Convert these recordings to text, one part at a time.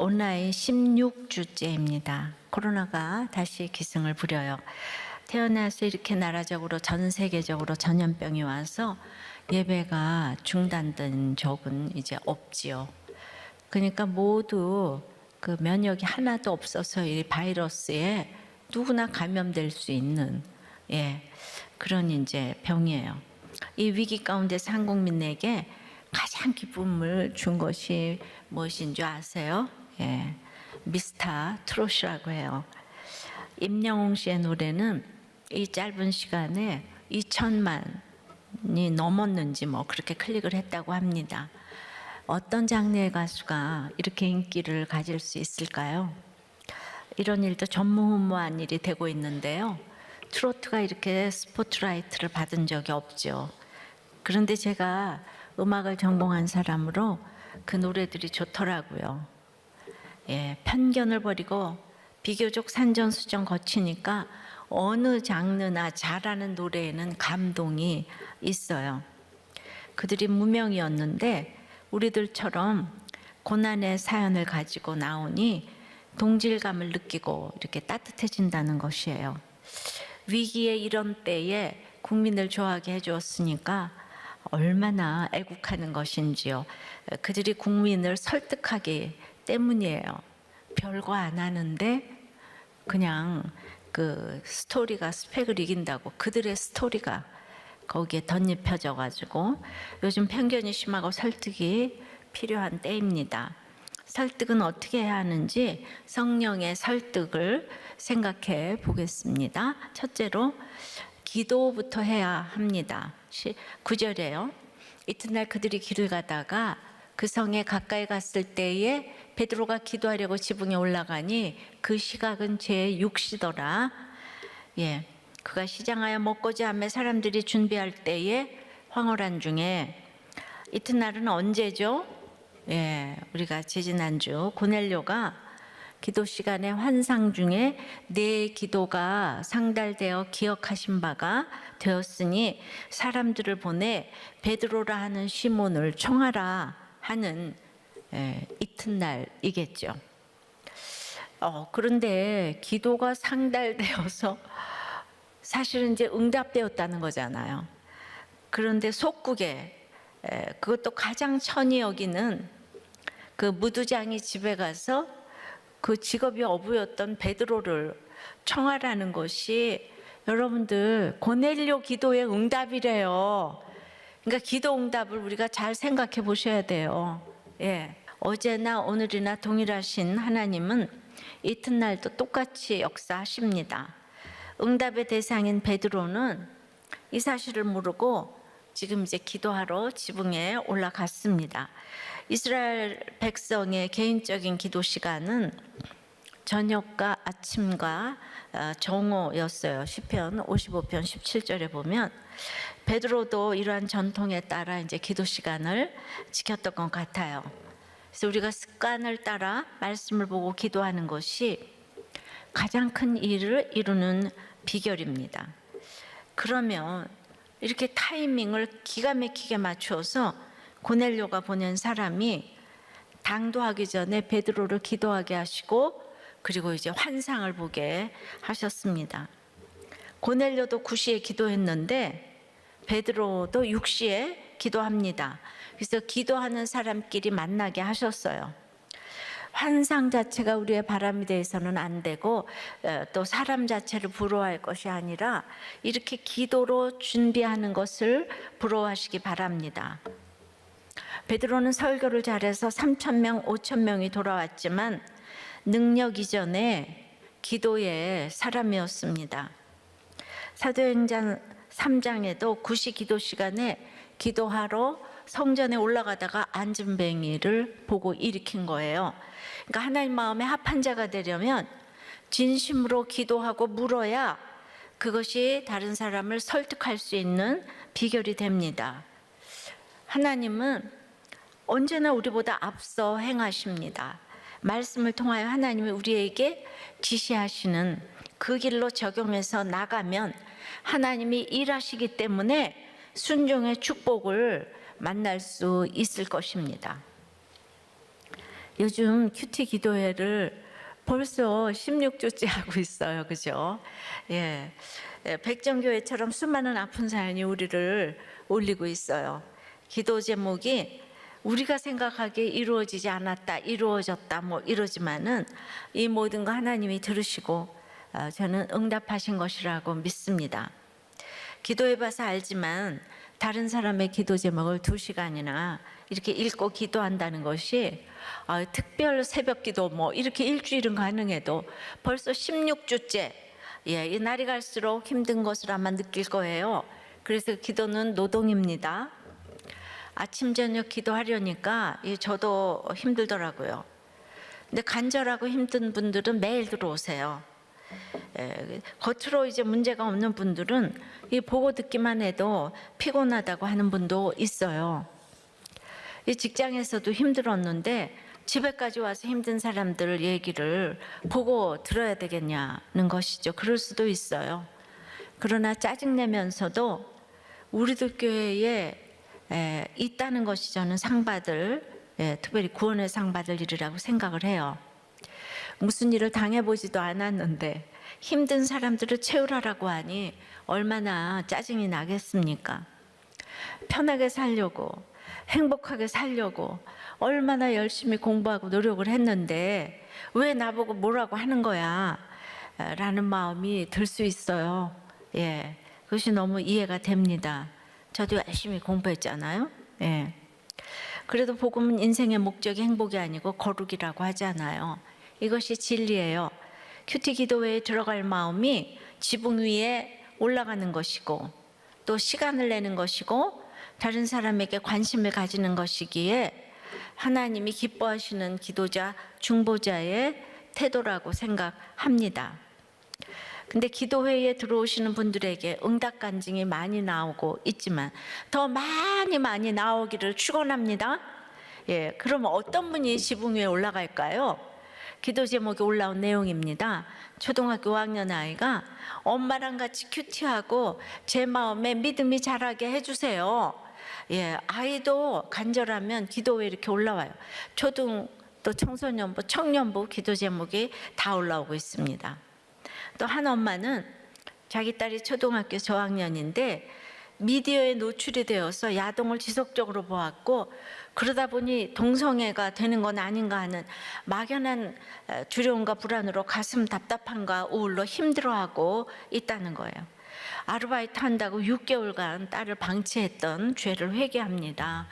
온라인 16주째입니다. 코로나가 다시 기승을 부려요. 태어나서 이렇게 나라적으로 전 세계적으로 전염병이 와서 예배가 중단된 적은 이제 없지요. 그러니까 모두 그 면역이 하나도 없어서 이 바이러스에 누구나 감염될 수 있는 그런 이제 병이에요. 이 위기 가운데서 한국민에게 가장 기쁨을 준 것이 무엇인 줄 아세요? 미스터 트롯이라고 해요. 임영웅 씨의 노래는 이 짧은 시간에 2천만이 넘었는지 뭐 그렇게 클릭을 했다고 합니다. 어떤 장르의 가수가 이렇게 인기를 가질 수 있을까요? 이런 일도 전무후무한 일이 되고 있는데요. 트로트가 이렇게 스포트라이트를 받은 적이 없죠. 그런데 제가 음악을 전공한 사람으로 그 노래들이 좋더라고요. 편견을 버리고 비교적 산전수전 거치니까 어느 장르나 잘하는 노래에는 감동이 있어요. 그들이 무명이었는데 우리들처럼 고난의 사연을 가지고 나오니 동질감을 느끼고 이렇게 따뜻해진다는 것이에요. 위기의 이런 때에 국민을 좋아하게 해주었으니까 얼마나 애국하는 것인지요. 그들이 국민을 설득하기 때문이에요. 별거 안 하는데 그냥 그 스토리가 스펙을 이긴다고 그들의 스토리가 거기에 덧입혀져 가지고 요즘 편견이 심하고 설득이 필요한 때입니다. 설득은 어떻게 해야 하는지 성령의 설득을 생각해 보겠습니다. 첫째로 기도부터 해야 합니다. 9절에요. 이튿날 그들이 길을 가다가 그 성에 가까이 갔을 때에 베드로가 기도하려고 지붕에 올라가니 그 시각은 제6시더라. 그가 시장하여 먹고자 하며 사람들이 준비할 때에 황홀한 중에 이튿날은 언제죠? 우리가 지지난주 고넬료가 기도 시간에 환상 중에 내 기도가 상달되어 기억하신 바가 되었으니 사람들을 보내 베드로라 하는 시몬을 청하라 하는 이튿날이겠죠. 그런데 기도가 상달되어서 사실은 이제 응답되었다는 거잖아요. 그런데 속국에 그것도 가장 천히 여기는 그 무두장이 집에 가서 그 직업이 어부였던 베드로를 청하라는 것이 여러분들 고넬료 기도의 응답이래요. 그러니까 기도 응답을 우리가 잘 생각해 보셔야 돼요. 어제나 오늘이나 동일하신 하나님은 이튿날도 똑같이 역사하십니다. 응답의 대상인 베드로는 이 사실을 모르고 지금 이제 기도하러 지붕에 올라갔습니다. 이스라엘 백성의 개인적인 기도 시간은 저녁과 아침과 정오였어요. 시편 55편 17절에 보면 베드로도 이러한 전통에 따라 이제 기도 시간을 지켰던 것 같아요. 그래서 우리가 습관을 따라 말씀을 보고 기도하는 것이 가장 큰 일을 이루는 비결입니다. 그러면 이렇게 타이밍을 기가 막히게 맞추어서 고넬료가 보낸 사람이 당도하기 전에 베드로를 기도하게 하시고 그리고 이제 환상을 보게 하셨습니다. 고넬료도 9시에 기도했는데 베드로도 6시에 기도합니다. 그래서 기도하는 사람끼리 만나게 하셨어요. 환상 자체가 우리의 바람이 되어서는 안 되고 또 사람 자체를 부러워할 것이 아니라 이렇게 기도로 준비하는 것을 부러워하시기 바랍니다. 베드로는 설교를 잘해서 3,000명, 5,000명이 돌아왔지만 능력 이전에 기도의 사람이었습니다. 사도행전 3장에도 9시 기도 시간에 기도하러 성전에 올라가다가 안진뱅이를 보고 일으킨 거예요. 그러니까 하나님 마음에 합한 자가 되려면 진심으로 기도하고 물어야 그것이 다른 사람을 설득할 수 있는 비결이 됩니다. 하나님은 언제나 우리보다 앞서 행하십니다. 말씀을 통하여 하나님이 우리에게 지시하시는 그 길로 적용해서 나가면 하나님이 일하시기 때문에 순종의 축복을 만날 수 있을 것입니다. 요즘 큐티 기도회를 벌써 16주째 하고 있어요. 그죠? 예. 백정교회처럼 수많은 아픈 사연이 우리를 올리고 있어요. 기도 제목이 우리가 생각하기에 이루어지지 않았다, 이루어졌다 뭐 이러지만은 이 모든 거 하나님이 들으시고 저는 응답하신 것이라고 믿습니다. 기도해봐서 알지만 다른 사람의 기도 제목을 2시간이나 이렇게 읽고 기도한다는 것이 특별 새벽 기도 뭐 이렇게 일주일은 가능해도 벌써 16주째 이 날이 갈수록 힘든 것을 아마 느낄 거예요. 그래서 기도는 노동입니다. 아침 저녁 기도하려니까 저도 힘들더라고요. 근데 간절하고 힘든 분들은 매일 들어오세요. 겉으로 이제 문제가 없는 분들은 이 보고 듣기만 해도 피곤하다고 하는 분도 있어요. 이 직장에서도 힘들었는데 집에까지 와서 힘든 사람들 얘기를 보고 들어야 되겠냐는 것이죠. 그럴 수도 있어요. 그러나 짜증내면서도 우리들 교회에 있다는 것이 저는 상받을, 특별히 구원의 상받을 일이라고 생각을 해요. 무슨 일을 당해보지도 않았는데 힘든 사람들을 채우라고 하니 얼마나 짜증이 나겠습니까? 편하게 살려고, 행복하게 살려고 얼마나 열심히 공부하고 노력을 했는데 왜 나보고 뭐라고 하는 거야? 라는 마음이 들 수 있어요. 예, 그것이 너무 이해가 됩니다. 저도 열심히 공부했잖아요. 예. 그래도 복음은 인생의 목적이 행복이 아니고 거룩이라고 하잖아요. 이것이 진리예요. 큐티 기도회에 들어갈 마음이 지붕 위에 올라가는 것이고 또 시간을 내는 것이고 다른 사람에게 관심을 가지는 것이기에 하나님이 기뻐하시는 기도자, 중보자의 태도라고 생각합니다. 근데 기도회에 들어오시는 분들에게 응답 간증이 많이 나오고 있지만 더 많이 나오기를 축원합니다. 예, 그러면 어떤 분이 지붕 위에 올라갈까요? 기도 제목에 올라온 내용입니다. 초등학교 5학년 아이가 엄마랑 같이 큐티하고 제 마음에 믿음이 자라게 해주세요. 예, 아이도 간절하면 기도에 이렇게 올라와요. 초등 또 청소년부, 청년부 기도 제목이 다 올라오고 있습니다. 또 한 엄마는 자기 딸이 초등학교 저학년인데 미디어에 노출이 되어서 야동을 지속적으로 보았고 그러다 보니 동성애가 되는 건 아닌가 하는 막연한 두려움과 불안으로 가슴 답답함과 우울로 힘들어하고 있다는 거예요. 아르바이트 한다고 6개월간 딸을 방치했던 죄를 회개합니다.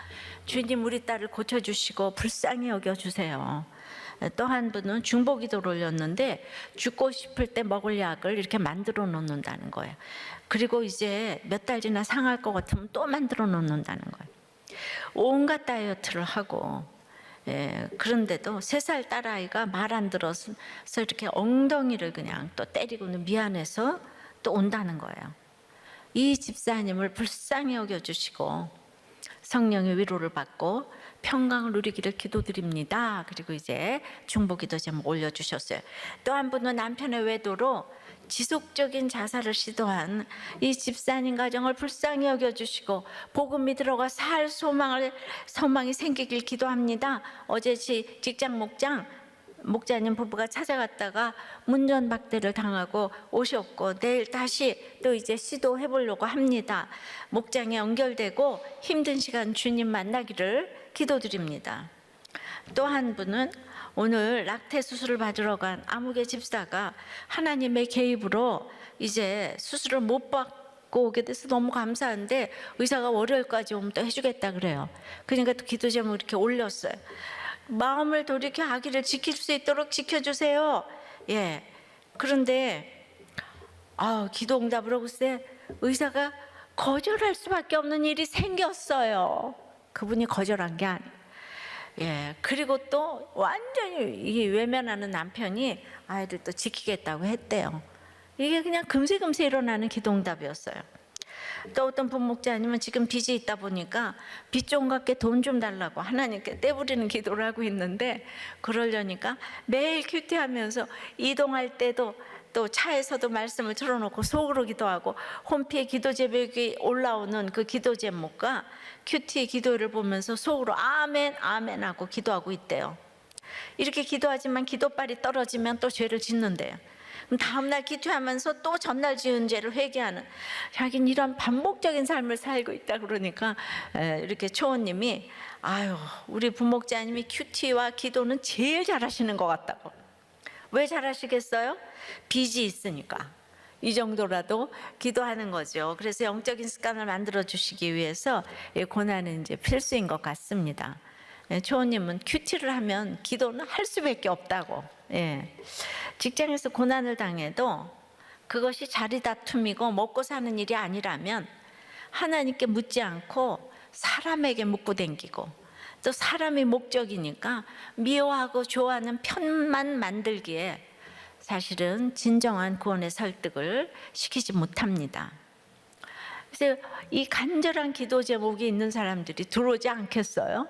주님, 우리 딸을 고쳐주시고 불쌍히 여겨주세요. 또 한 분은 중보기도를 올렸는데 죽고 싶을 때 먹을 약을 이렇게 만들어 놓는다는 거예요. 그리고 이제 몇 달 지나 상할 것 같으면 또 만들어 놓는다는 거예요. 온갖 다이어트를 하고 그런데도 3살 딸아이가 말 안 들어서 이렇게 엉덩이를 그냥 또 때리고는 미안해서 또 온다는 거예요. 이 집사님을 불쌍히 여겨주시고 성령의 위로를 받고 평강을 누리기를 기도드립니다. 그리고 이제 중보기도 제목 올려주셨어요. 또 한 분은 남편의 외도로 지속적인 자살을 시도한 이 집사님 가정을 불쌍히 여겨주시고 복음이 들어가 살 소망이 생기길 기도합니다. 어제 직장 목자님 부부가 찾아갔다가 문전박대를 당하고 오셨고 내일 다시 또 이제 시도해 보려고 합니다. 목장에 연결되고 힘든 시간 주님 만나기를 기도드립니다. 또 한 분은 오늘 낙태 수술을 받으러 간 아무개 집사가 하나님의 개입으로 이제 수술을 못 받고 오게 돼서 너무 감사한데 의사가 월요일까지 오면 또 해주겠다 그래요. 그러니까 또 기도 제목 이렇게 올렸어요. 마음을 돌이켜 아기를 지킬 수 있도록 지켜주세요. 예. 그런데 기도 응답으로 글쎄 의사가 거절할 수밖에 없는 일이 생겼어요. 그분이 거절한 게 아니에요. 예. 그리고 또 완전히 이 외면하는 남편이 아이를 또 지키겠다고 했대요. 이게 그냥 금세금세 일어나는 기도 응답이었어요. 또 어떤 부목자님은 지금 빚이 있다 보니까 빚 좀 갚게 돈 좀 달라고 하나님께 떼부리는 기도를 하고 있는데 그러려니까 매일 큐티하면서 이동할 때도 또 차에서도 말씀을 틀어놓고 속으로 기도하고 홈피에 기도 제목이 올라오는 그 기도 제목과 큐티 기도를 보면서 속으로 아멘 아멘 하고 기도하고 있대요. 이렇게 기도하지만 기도빨이 떨어지면 또 죄를 짓는데요. 그럼 다음날 기도하면서 또 전날 지은 죄를 회개하는, 자기는 이런 반복적인 삶을 살고 있다 그러니까 이렇게 초원님이 아유, 우리 부목자님이 큐티와 기도는 제일 잘하시는 것 같다고. 왜 잘하시겠어요? 빚이 있으니까. 이 정도라도 기도하는 거죠. 그래서 영적인 습관을 만들어 주시기 위해서 고난은 이제 필수인 것 같습니다. 초원님은 큐티를 하면 기도는 할 수밖에 없다고. 직장에서 고난을 당해도 그것이 자리다툼이고 먹고 사는 일이 아니라면 하나님께 묻지 않고 사람에게 묻고 댕기고, 또 사람이 목적이니까 미워하고 좋아하는 편만 만들기에 사실은 진정한 구원의 설득을 시키지 못합니다. 그래서 이 간절한 기도 제목이 있는 사람들이 들어오지 않겠어요?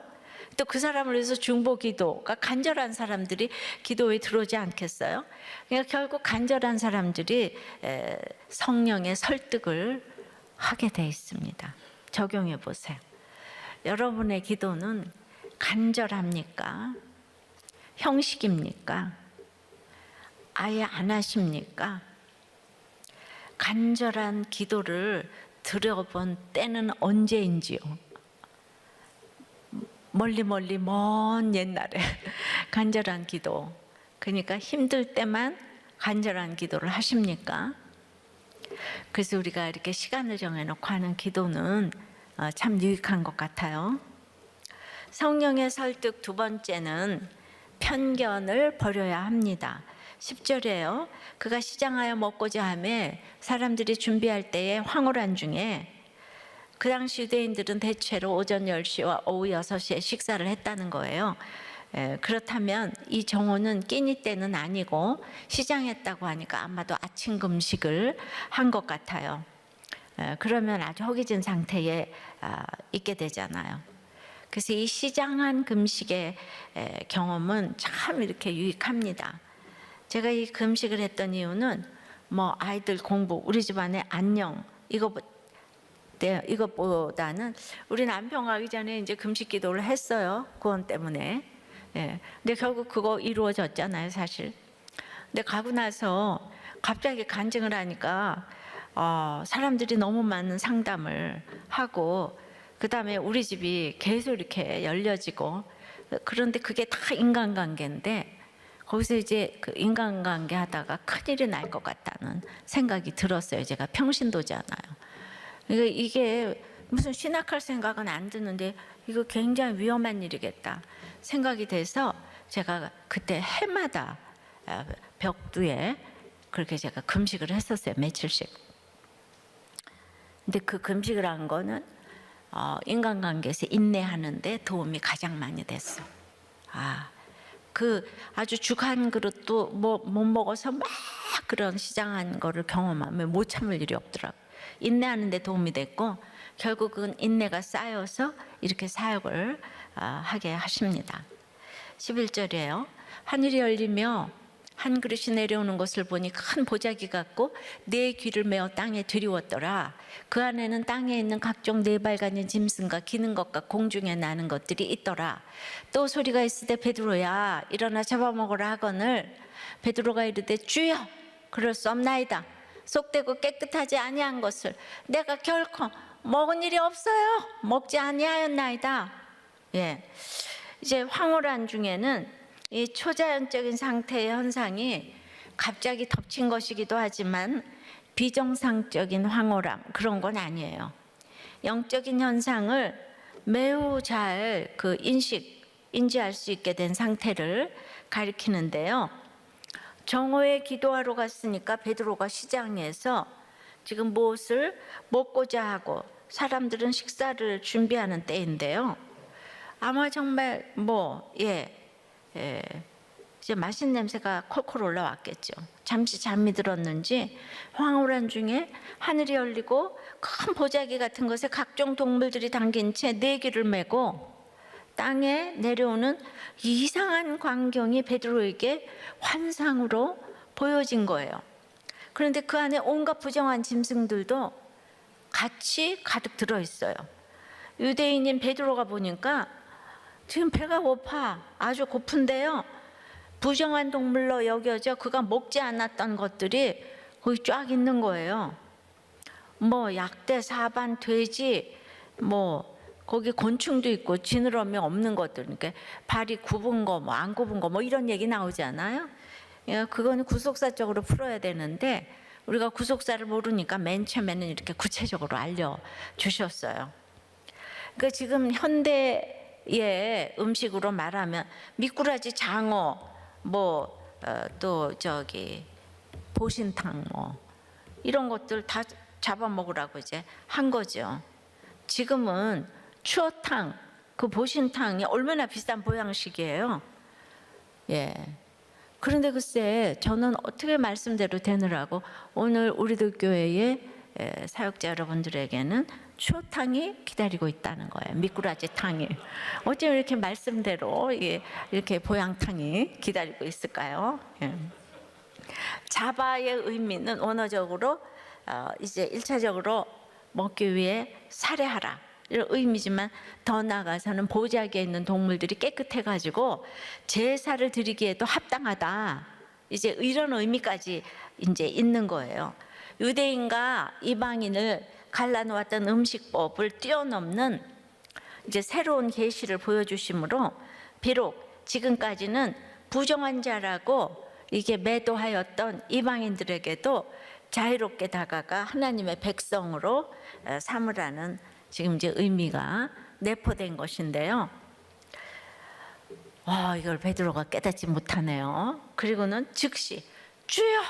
또 그 사람을 위해서 중보 기도가 간절한 사람들이 기도에 들어오지 않겠어요? 그러니까 결국 간절한 사람들이 성령의 설득을 하게 돼 있습니다. 적용해 보세요. 여러분의 기도는 간절합니까? 형식입니까? 아예 안 하십니까? 간절한 기도를 들어본 때는 언제인지요? 멀리 먼 옛날에 간절한 기도, 그러니까 힘들 때만 간절한 기도를 하십니까? 그래서 우리가 이렇게 시간을 정해놓고 하는 기도는 참 유익한 것 같아요. 성령의 설득 두 번째는 편견을 버려야 합니다. 10절에요. 그가 시장하여 먹고자 하매 사람들이 준비할 때에 황홀한 중에, 그 당시 유대인들은 대체로 오전 10시와 오후 6시에 식사를 했다는 거예요. 그렇다면 이 정오는 끼니 때는 아니고 시장했다고 하니까 아마도 아침 금식을 한 것 같아요. 그러면 아주 허기진 상태에 있게 되잖아요. 그래서 이 시장한 금식의 경험은 참 이렇게 유익합니다. 제가 이 금식을 했던 이유는 뭐 아이들 공부, 우리 집안의 안녕, 이것보다는 우리 남편 가기 전에 이제 금식 기도를 했어요. 구원 때문에. 근데 결국 그거 이루어졌잖아요, 사실. 근데 가고 나서 갑자기 간증을 하니까 사람들이 너무 많은 상담을 하고, 그 다음에 우리 집이 계속 이렇게 열려지고, 그런데 그게 다 인간관계인데 거기서 이제 그 인간관계 하다가 큰일이 날 것 같다는 생각이 들었어요. 제가 평신도잖아요. 그러니까 이게 무슨 신학할 생각은 안 드는데 이거 굉장히 위험한 일이겠다 생각이 돼서 제가 그때 해마다 벽두에 그렇게 제가 금식을 했었어요. 며칠씩. 근데 그 금식을 한 거는 인간관계에서 인내하는 데 도움이 가장 많이 됐어. 그 아주 죽 한 그릇도 못 먹어서 막 그런 시장한 거를 경험하면 못 참을 일이 없더라고. 인내하는 데 도움이 됐고, 결국은 인내가 쌓여서 이렇게 사역을 하게 하십니다. 11절이에요. 하늘이 열리며 한 그릇이 내려오는 것을 보니 큰 보자기 같고 네 귀를 메어 땅에 들이웠더라. 그 안에는 땅에 있는 각종 네 발가진 짐승과 기는 것과 공중에 나는 것들이 있더라. 또 소리가 있으되 베드로야 일어나 잡아먹으라 하거늘 베드로가 이르되 주여 그럴 수 없나이다. 속되고 깨끗하지 아니한 것을 내가 결코 먹은 일이 없어요. 먹지 아니하였나이다. 이제 황홀한 중에는 이 초자연적인 상태의 현상이 갑자기 덮친 것이기도 하지만 비정상적인 황홀함, 그런 건 아니에요. 영적인 현상을 매우 잘 인지할 수 있게 된 상태를 가리키는데요. 정오에 기도하러 갔으니까 베드로가 시장에서 지금 무엇을 먹고자 하고 사람들은 식사를 준비하는 때인데요. 아마 정말 이제 맛있는 냄새가 콜콜 올라왔겠죠. 잠시 잠이 들었는지 황홀한 중에 하늘이 열리고 큰 보자기 같은 것에 각종 동물들이 담긴 채 네 귀를 메고 땅에 내려오는 이상한 광경이 베드로에게 환상으로 보여진 거예요. 그런데 그 안에 온갖 부정한 짐승들도 같이 가득 들어있어요. 유대인인 베드로가 보니까 지금 배가 고파. 아주 고픈데요. 부정한 동물로 여겨져 그가 먹지 않았던 것들이 거기 쫙 있는 거예요. 뭐 약대, 사반, 돼지, 뭐 거기 곤충도 있고 지느러미 없는 것들, 그러니까 발이 굽은 거, 뭐 안 굽은 거, 뭐 이런 얘기 나오지 않아요? 예, 그거는 구속사적으로 풀어야 되는데 우리가 구속사를 모르니까 맨 처음에는 이렇게 구체적으로 알려주셨어요. 그러니까 지금 현대의 음식으로 말하면 미꾸라지, 장어, 뭐 또 저기 보신탕 뭐 이런 것들 다 잡아먹으라고 이제 한 거죠. 지금은 추어탕, 그 보신탕이 얼마나 비싼 보양식이에요. 예. 그런데 글쎄 저는 어떻게 말씀대로 되느라고 오늘 우리들 교회의 사역자 여러분들에게는 추어탕이 기다리고 있다는 거예요. 미꾸라지 탕이. 어쩜 이렇게 말씀대로 이렇게 보양탕이 기다리고 있을까요? 예. 자바의 의미는 원어적으로 이제 1차적으로 먹기 위해 살해하라 이런 의미지만 더 나아가서는 보자기에 있는 동물들이 깨끗해가지고 제사를 드리기에도 합당하다. 이제 이런 의미까지 이제 있는 거예요. 유대인과 이방인을 갈라놓았던 음식법을 뛰어넘는 이제 새로운 계시를 보여주심으로 비록 지금까지는 부정한 자라고 이게 매도하였던 이방인들에게도 자유롭게 다가가 하나님의 백성으로 삼으라는 지금 이제 의미가 내포된 것인데요. 이걸 베드로가 깨닫지 못하네요. 그리고는 즉시 주여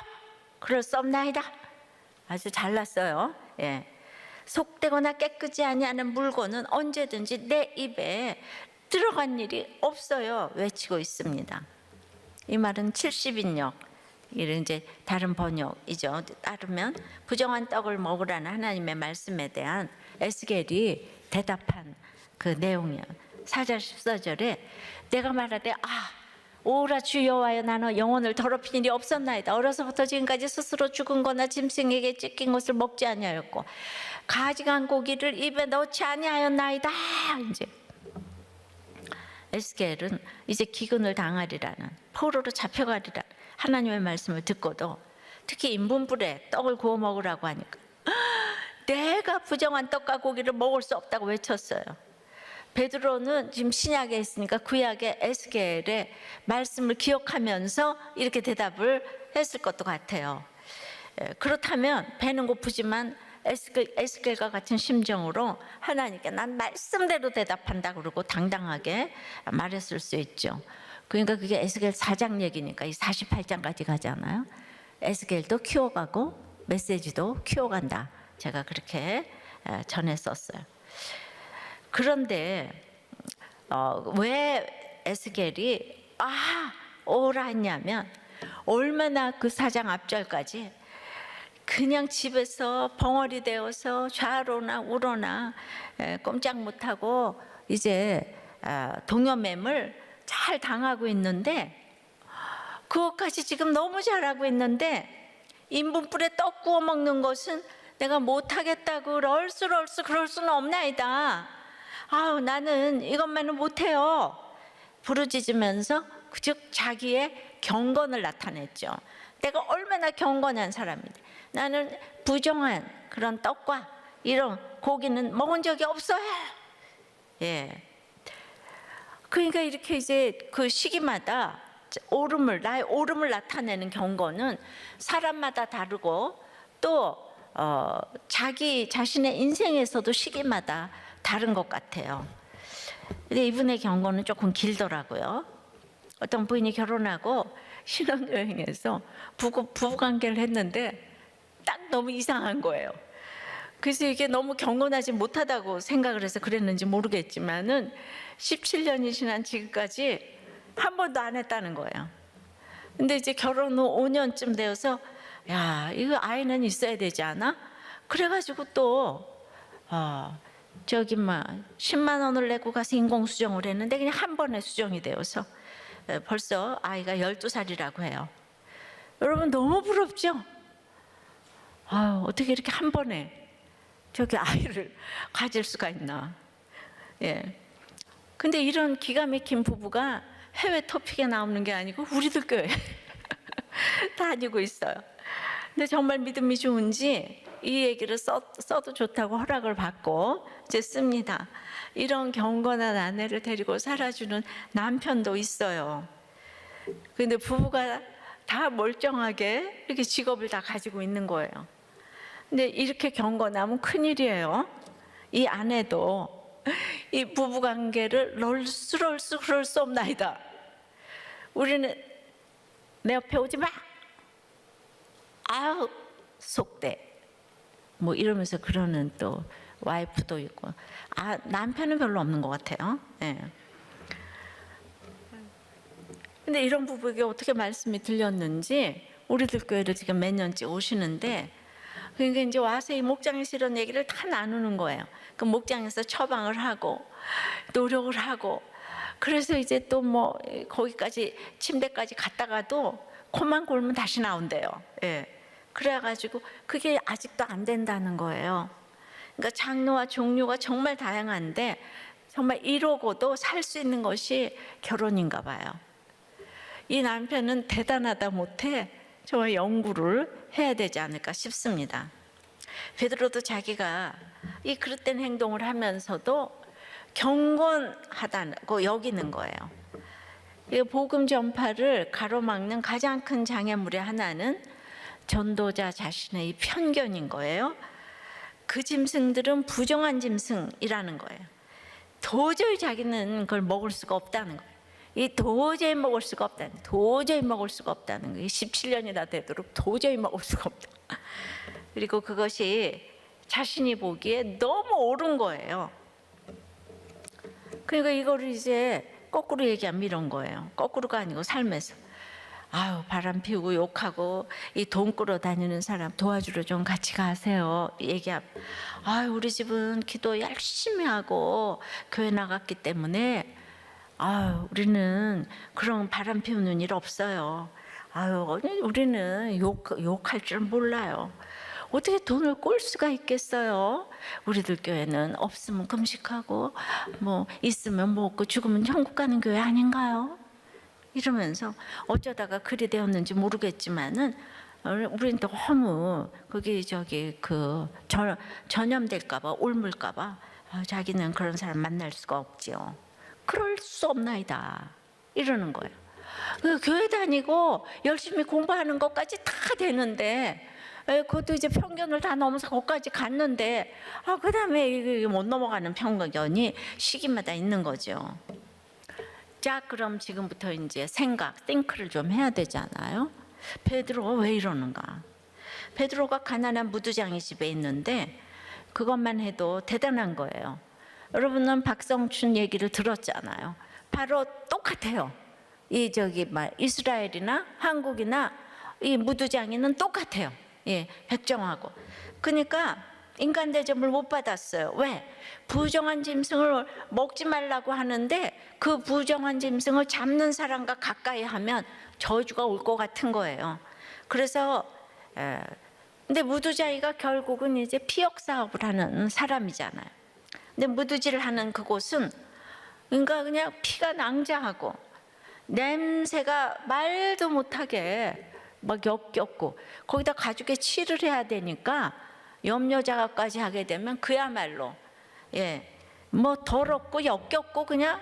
그럴싸옵나이다. 아주 잘났어요. 예. 속되거나 깨끗이 아니하는 물건은 언제든지 내 입에 들어간 일이 없어요. 외치고 있습니다. 이 말은 70인역 이런 이제 다른 번역이죠. 따르면 부정한 떡을 먹으라는 하나님의 말씀에 대한 에스겔이 대답한 그 내용이에요. 4절 14절에 내가 말하되 오라 주 여호와여 나는 영혼을 더럽힌 일이 없었나이다. 어려서부터 지금까지 스스로 죽은 거나 짐승에게 찢긴 것을 먹지 아니하였고 가증한 고기를 입에 넣지 아니하였나이다. 이제 에스겔은 이제 기근을 당하리라는 포로로 잡혀가리라 하나님의 말씀을 듣고도 특히 인분불에 떡을 구워 먹으라고 하니까 내가 부정한 떡과 고기를 먹을 수 없다고 외쳤어요. 베드로는 지금 신약에 있으니까 구약의 에스겔의 말씀을 기억하면서 이렇게 대답을 했을 것도 같아요. 그렇다면 배는 고프지만 에스겔과 같은 심정으로 하나님께 난 말씀대로 대답한다 그러고 당당하게 말했을 수 있죠. 그러니까 그게 에스겔 4장 얘기니까 이 48장까지 가잖아요. 에스겔도 키워가고 메시지도 키워간다. 제가 그렇게 전했었어요. 그런데 왜 에스겔이 오라 했냐면 얼마나 그 4장 앞절까지 그냥 집에서 벙어리 되어서 좌로나 우로나 꼼짝 못하고 이제 동여매물 잘 당하고 있는데 그것까지 지금 너무 잘하고 있는데 인분불에 떡 구워 먹는 것은 내가 못하겠다고 얼쑤 그럴 수는 없나이다. 나는 이것만은 못해요. 부르짖으면서 즉 자기의 경건을 나타냈죠. 내가 얼마나 경건한 사람인데 나는 부정한 그런 떡과 이런 고기는 먹은 적이 없어요. 예. 그러니까 이렇게 이제 그 시기마다 나의 오름을 나타내는 경건은 사람마다 다르고 또 자기 자신의 인생에서도 시기마다 다른 것 같아요. 근데 이분의 경고는 조금 길더라고요. 어떤 부인이 결혼하고 신혼여행에서 부부관계를 했는데 딱 너무 이상한 거예요. 그래서 이게 너무 경건하지 못하다고 생각을 해서 그랬는지 모르겠지만은 17년이 지난 지금까지 한 번도 안 했다는 거예요. 근데 이제 결혼 후 5년쯤 되어서 이거 아이는 있어야 되지 않아? 그래가지고 또 저기 10만 원을 내고 가서 인공수정을 했는데 그냥 한 번에 수정이 되어서 벌써 아이가 12살이라고 해요. 여러분 너무 부럽죠? 어떻게 이렇게 한 번에 저기 아이를 가질 수가 있나? 예. 근데 이런 기가 막힌 부부가 해외 토픽에 나오는 게 아니고 우리들 교회 다니고 있어요. 근데 정말 믿음이 좋은지 이 얘기를 써도 좋다고 허락을 받고 이제 씁니다. 이런 경건한 아내를 데리고 살아주는 남편도 있어요. 근데 부부가 다 멀쩡하게 이렇게 직업을 다 가지고 있는 거예요. 근데 이렇게 경건하면 큰일이에요. 이 아내도 이 부부관계를 그럴 수 없나이다. 우리는 내 옆에 오지 마. 아우 속대. 뭐 이러면서 그러는 또 와이프도 있고, 남편은 별로 없는 것 같아요. 예. 근데 이런 부부에게 어떻게 말씀이 들렸는지 우리들 교회를 지금 몇 년째 오시는데, 그러니까 이제 와서 이 목장에서 이런 얘기를 다 나누는 거예요. 그 목장에서 처방을 하고 노력을 하고, 그래서 이제 또 뭐 거기까지 침대까지 갔다가도 코만 골면 다시 나온대요. 예. 그래가지고 그게 아직도 안 된다는 거예요. 그러니까 장르와 종류가 정말 다양한데 정말 이러고도 살 수 있는 것이 결혼인가 봐요. 이 남편은 대단하다 못해 정말 연구를 해야 되지 않을까 싶습니다. 베드로도 자기가 이 그릇된 행동을 하면서도 경건하다고 여기는 거예요. 이 복음 전파를 가로막는 가장 큰 장애물의 하나는 전도자 자신의 편견인 거예요. 그 짐승들은 부정한 짐승이라는 거예요. 도저히 자기는 그걸 먹을 수가 없다는 거예요. 이 도저히 먹을 수가 없다는 거예요. 도저히 먹을 수가 없다는 거예요. 17년이나 되도록 도저히 먹을 수가 없다. 그리고 그것이 자신이 보기에 너무 옳은 거예요. 그러니까 이거를 이제 거꾸로 얘기하면 이런 거예요. 거꾸로가 아니고 삶에서 아유 바람 피우고 욕하고 이 돈 끌어 다니는 사람 도와주러 좀 같이 가세요. 얘기하면 아유 우리 집은 기도 열심히 하고 교회 나갔기 때문에 아유 우리는 그런 바람 피우는 일 없어요. 아유 우리는 욕할 줄 몰라요. 어떻게 돈을 꼴 수가 있겠어요? 우리들 교회는 없으면 금식하고 뭐 있으면 먹고 죽으면 천국 가는 교회 아닌가요? 이러면서 어쩌다가 그리 되었는지 모르겠지만은 우리는 너무 거기 전염될까봐 옮을까봐 자기는 그런 사람 만날 수가 없지요. 그럴 수 없나이다 이러는 거예요. 교회 다니고 열심히 공부하는 것까지 다 되는데 그것도 이제 편견을 다 넘어서 거기까지 갔는데 그 다음에 못 넘어가는 편견이 시기마다 있는 거죠. 자 그럼 지금부터 이제 띵크를 좀 해야 되잖아요. 베드로가 왜 이러는가? 베드로가 가난한 무두장의 집에 있는데 그것만 해도 대단한 거예요. 여러분은 박성춘 얘기를 들었잖아요. 바로 똑같아요. 이스라엘이나 한국이나 이 무두장이는 똑같아요. 예, 백정하고. 그러니까 인간 대접을 못 받았어요. 왜? 부정한 짐승을 먹지 말라고 하는데 그 부정한 짐승을 잡는 사람과 가까이 하면 저주가 올 것 같은 거예요. 그래서 근데 무두자이가 결국은 이제 피역 사업을 하는 사람이잖아요. 근데 무두질을 하는 그곳은 그러니까 그냥 피가 낭자하고 냄새가 말도 못하게 막 역겹고 거기다 가죽에 칠을 해야 되니까 염료 작업까지 하게 되면 그야말로 뭐 더럽고 역겹고 그냥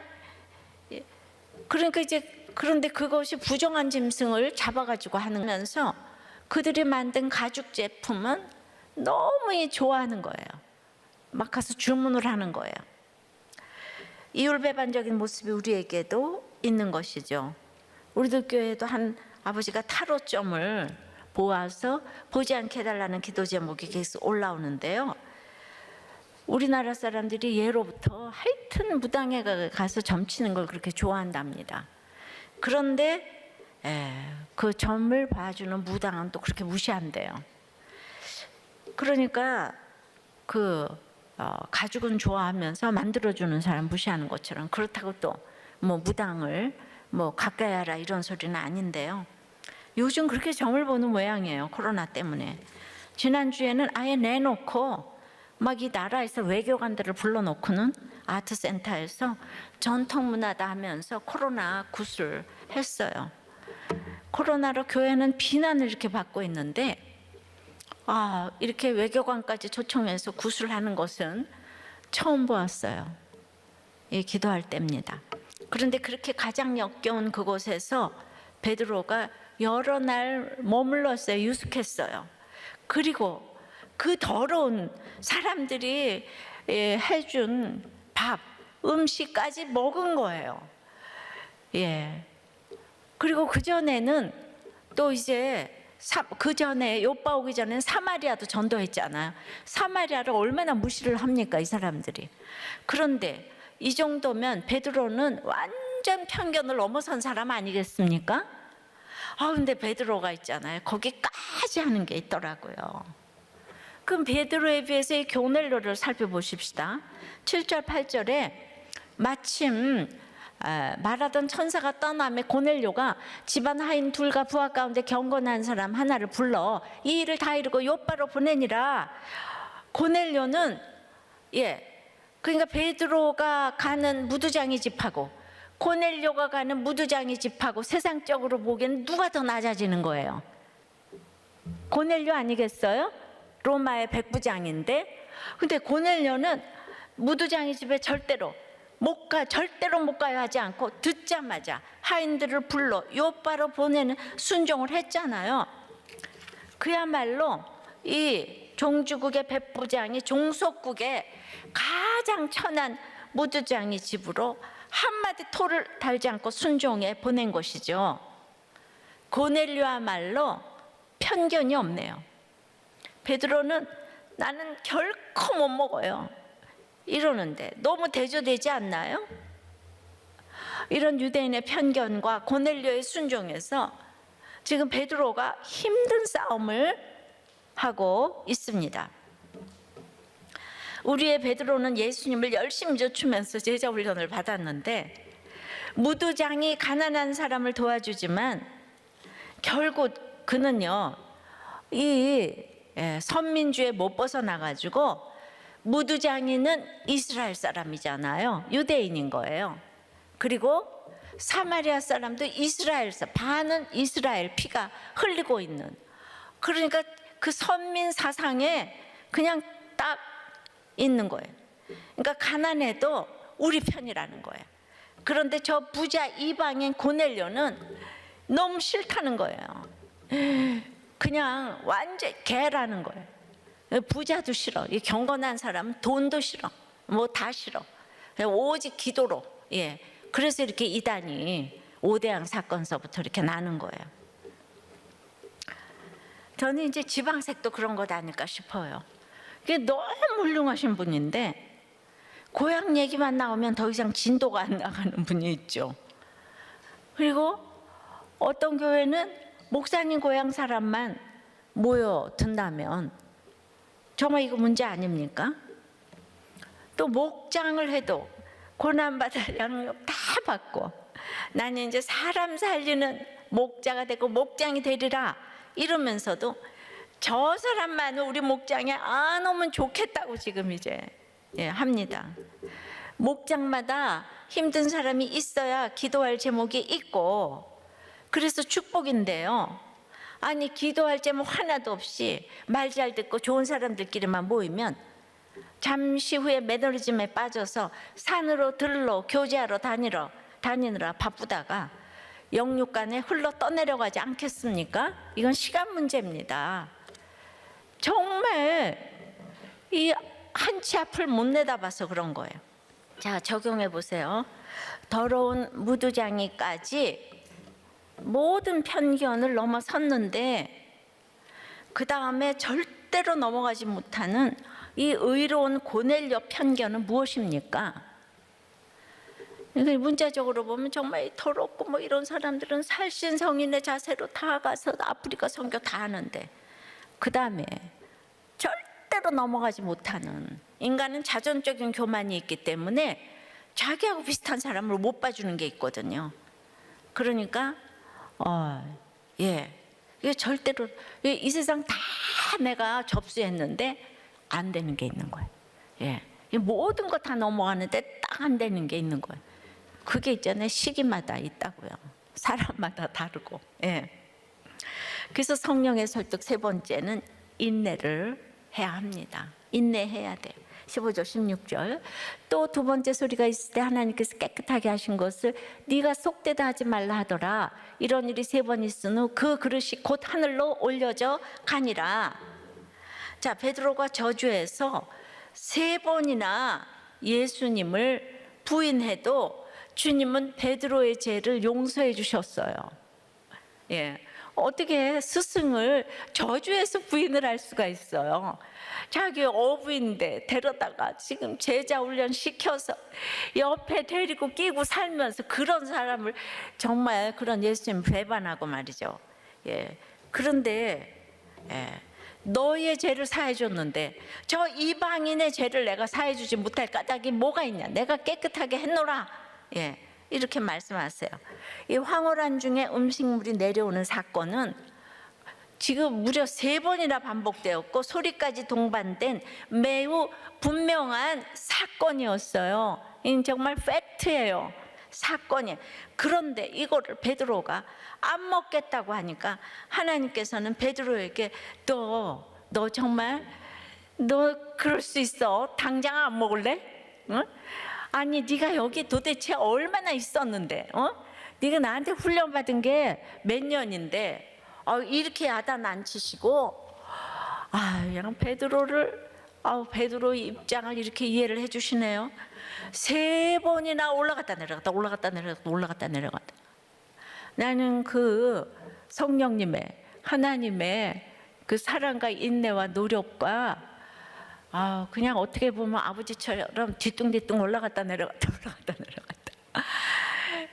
그러니까 이제 그런데 그것이 부정한 짐승을 잡아가지고 하면서 그들이 만든 가죽 제품은 너무 좋아하는 거예요. 막 가서 주문을 하는 거예요. 이율배반적인 모습이 우리에게도 있는 것이죠. 우리들 교회에도 한 아버지가 타로점을 보아서 보지 않게 해달라는 기도 제목이 계속 올라오는데요. 우리나라 사람들이 예로부터 하여튼 무당에 가서 점치는 걸 그렇게 좋아한답니다. 그런데 그 점을 봐주는 무당은 또 그렇게 무시한대요. 그러니까 가죽은 좋아하면서 만들어주는 사람 무시하는 것처럼 그렇다고 또 뭐 무당을 뭐 가까이 하라 이런 소리는 아닌데요. 요즘 그렇게 점을 보는 모양이에요. 코로나 때문에. 지난주에는 아예 내놓고 막 이 나라에서 외교관들을 불러놓고는 아트센터에서 전통문화다 하면서 코로나 굿을 했어요. 코로나로 교회는 비난을 이렇게 받고 있는데 이렇게 외교관까지 초청해서 굿을 하는 것은 처음 보았어요. 기도할 때입니다. 그런데 그렇게 가장 역겨운 그곳에서 베드로가 여러 날 머물렀어요. 유숙했어요. 그리고 그 더러운 사람들이 해준 밥, 음식까지 먹은 거예요. 그리고 그전에는 또 이제 그전에 요빠 오기 전에는 사마리아도 전도했잖아요. 사마리아를 얼마나 무시를 합니까, 이 사람들이. 그런데 이 정도면 베드로는 완전 편견을 넘어선 사람 아니겠습니까? 근데 베드로가 있잖아요. 거기까지 하는 게 있더라고요. 그럼 베드로에 비해서 이 고넬료를 살펴보십시다. 7절 8절에 마침 말하던 천사가 떠남에 고넬료가 집안 하인 둘과 부하 가운데 경건한 사람 하나를 불러 이 일을 다 이루고 요빠로 보내니라. 고넬료는 그러니까 베드로가 가는 무두장이 집하고 고넬료가 가는 무두장이 집하고 세상적으로 보기에는 누가 더 낮아지는 거예요? 고넬료 아니겠어요? 로마의 백부장인데. 근데 고넬료는 무두장이 집에 절대로 못 가요 하지 않고 듣자마자 하인들을 불러 요빠로 보내는 순종을 했잖아요. 그야말로 이 종주국의 백부장이 종속국의 가장 천한 무두장이 집으로 한마디 토를 달지 않고 순종해 보낸 것이죠. 고넬료야말로 편견이 없네요. 베드로는 나는 결코 못 먹어요 이러는데 너무 대조되지 않나요? 이런 유대인의 편견과 고넬료의 순종에서 지금 베드로가 힘든 싸움을 하고 있습니다. 우리의 베드로는 예수님을 열심히 쫓으면서 제자 훈련을 받았는데 무두장이 가난한 사람을 도와주지만 결국 그는요 이 선민주에 못 벗어나가지고 무두장이는 이스라엘 사람이잖아요. 유대인인 거예요. 그리고 사마리아 사람도 이스라엘 반은 이스라엘 피가 흘리고 있는, 그러니까 그 선민 사상에 그냥 딱 있는 거예요. 그러니까 가난해도 우리 편이라는 거예요. 그런데 저 부자 이방인 고넬료는 너무 싫다는 거예요. 그냥 완전 개라는 거예요. 부자도 싫어. 이 경건한 사람은 돈도 싫어. 뭐 다 싫어. 오직 기도로. 그래서 이렇게 이단이 오대양 사건서부터 이렇게 나는 거예요. 저는 이제 지방색도 그런 것 아닐까 싶어요. 이게 너무 훌륭하신 분인데 고향 얘기만 나오면 더 이상 진도가 안 나가는 분이 있죠. 그리고 어떤 교회는 목사님 고향 사람만 모여든다면 정말 이거 문제 아닙니까? 또 목장을 해도 고난받아 양육 다 받고 나는 이제 사람 살리는 목자가 되고 목장이 되리라 이러면서도 저 사람만은 우리 목장에 안 오면 좋겠다고 지금 이제 합니다. 목장마다 힘든 사람이 있어야 기도할 제목이 있고 그래서 축복인데요. 아니 기도할 제목 하나도 없이 말 잘 듣고 좋은 사람들끼리만 모이면 잠시 후에 매너리즘에 빠져서 산으로 들로 교제하러 다니느라 바쁘다가 영육간에 흘러 떠내려가지 않겠습니까? 이건 시간 문제입니다. 정말 이 한치 앞을 못 내다봐서 그런 거예요. 자, 적용해 보세요. 더러운 무두장이까지 모든 편견을 넘어섰는데 그 다음에 절대로 넘어가지 못하는 이 의로운 고넬료 편견은 무엇입니까? 문자적으로 보면 정말 더럽고 뭐 이런 사람들은 살신성인의 자세로 다 가서 아프리카 선교 다 하는데 그 다음에 절대로 넘어가지 못하는, 인간은 자존적인 교만이 있기 때문에 자기하고 비슷한 사람을 못 봐주는 게 있거든요. 그러니까 이게 절대로 이 세상 다 내가 접수했는데 안 되는 게 있는 거예요. 이 모든 거 다 넘어가는데 딱 안 되는 게 있는 거예요. 그게 있잖아요. 시기마다 있다고요. 사람마다 다르고. 예. 그래서 성령의 설득 세 번째는 인내를 해야 합니다. 인내해야 돼요. 15절 16절. 또 두 번째 소리가 있을 때 하나님께서 깨끗하게 하신 것을 네가 속되다 하지 말라 하더라. 이런 일이 세 번 있은 후 그 그릇이 곧 하늘로 올려져 가니라. 자, 베드로가 저주해서 세 번이나 예수님을 부인해도 주님은 베드로의 죄를 용서해 주셨어요. 예. 어떻게 스승을 저주해서 부인을 할 수가 있어요? 자기 어부인데 데려다가 지금 제자 훈련 시켜서 옆에 데리고 끼고 살면서 그런 사람을 정말 그런 예수님 배반하고 말이죠. 예. 그런데 너의 죄를 사해 줬는데 저 이방인의 죄를 내가 사해 주지 못할 까닭이 뭐가 있냐? 내가 깨끗하게 했노라. 예. 이렇게 말씀하세요. 이 황홀한 중에 음식물이 내려오는 사건은 지금 무려 3번이나 반복되었고 소리까지 동반된 매우 분명한 사건이었어요. 정말 팩트예요. 사건이에요. 그런데 이거를 베드로가 안 먹겠다고 하니까 하나님께서는 베드로에게 너 정말 너 그럴 수 있어? 당장 안 먹을래? 응? 아니 네가 여기 도대체 얼마나 있었는데 네가 나한테 훈련받은 게 몇 년인데 이렇게 야단안치시고 그냥 베드로 입장을 이렇게 이해를 해주시네요. 3번이나 올라갔다 내려갔다 올라갔다 내려갔다 올라갔다 내려갔다. 나는 그 성령님의 하나님의 그 사랑과 인내와 노력과 그냥 어떻게 보면 아버지처럼 뒤뚱뒤뚱 올라갔다 내려갔다 올라갔다 내려갔다.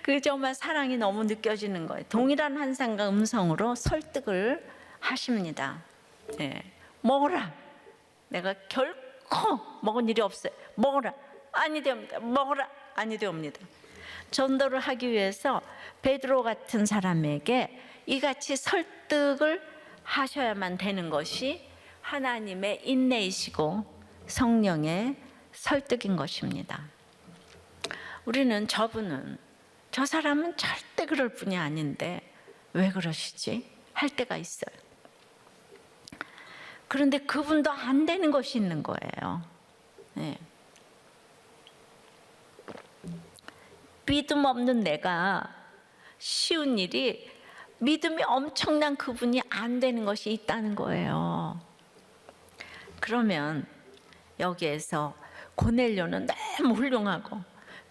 그 정말 사랑이 너무 느껴지는 거예요. 동일한 환상과 음성으로 설득을 하십니다. 예. 먹어라. 내가 결코 먹은 일이 없어요. 먹어라. 아니 되옵니다. 먹어라. 아니 되옵니다. 전도를 하기 위해서 베드로 같은 사람에게 이같이 설득을 하셔야만 되는 것이 하나님의 인내이시고 성령의 설득인 것입니다. 우리는 저 사람은 절대 그럴 분이 아닌데 왜 그러시지? 할 때가 있어요. 그런데 그분도 안 되는 것이 있는 거예요. 네. 믿음 없는 내가 쉬운 일이 믿음이 엄청난 그분이 안 되는 것이 있다는 거예요. 그러면 여기에서 고넬료는 너무 훌륭하고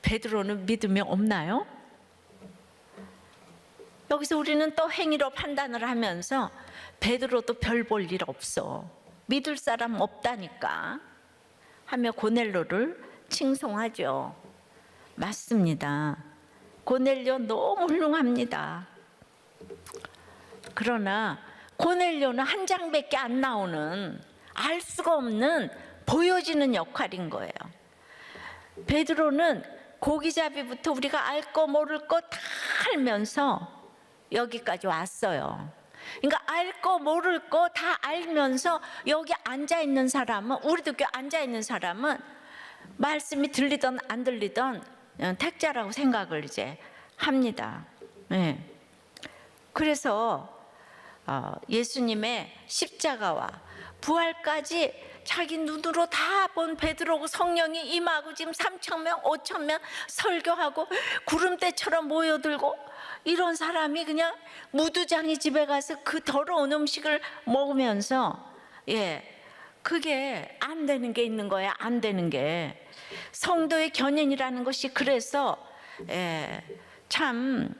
베드로는 믿음이 없나요? 여기서 우리는 또 행위로 판단을 하면서 베드로도 별 볼 일 없어. 믿을 사람 없다니까 하며 고넬료를 칭송하죠. 맞습니다. 고넬료 너무 훌륭합니다. 그러나 고넬료는 한 장밖에 안 나오는 알 수가 없는 보여지는 역할인 거예요. 베드로는 고기잡이부터 우리가 알 거 모를 거 다 알면서 여기까지 왔어요. 그러니까 알 거 모를 거 다 알면서 여기 앉아있는 사람은 우리도 여기 앉아있는 사람은 말씀이 들리던 안 들리던 택자라고 생각을 이제 합니다. 네. 그래서 예수님의 십자가와 부활까지 자기 눈으로 다 본 베드로고 성령이 임하고 지금 3,000명, 5,000명 설교하고 구름대처럼 모여들고 이런 사람이 그냥 무두장이 집에 가서 그 더러운 음식을 먹으면서 그게 안 되는 게 있는 거야. 안 되는 게 성도의 견인이라는 것이 그래서 참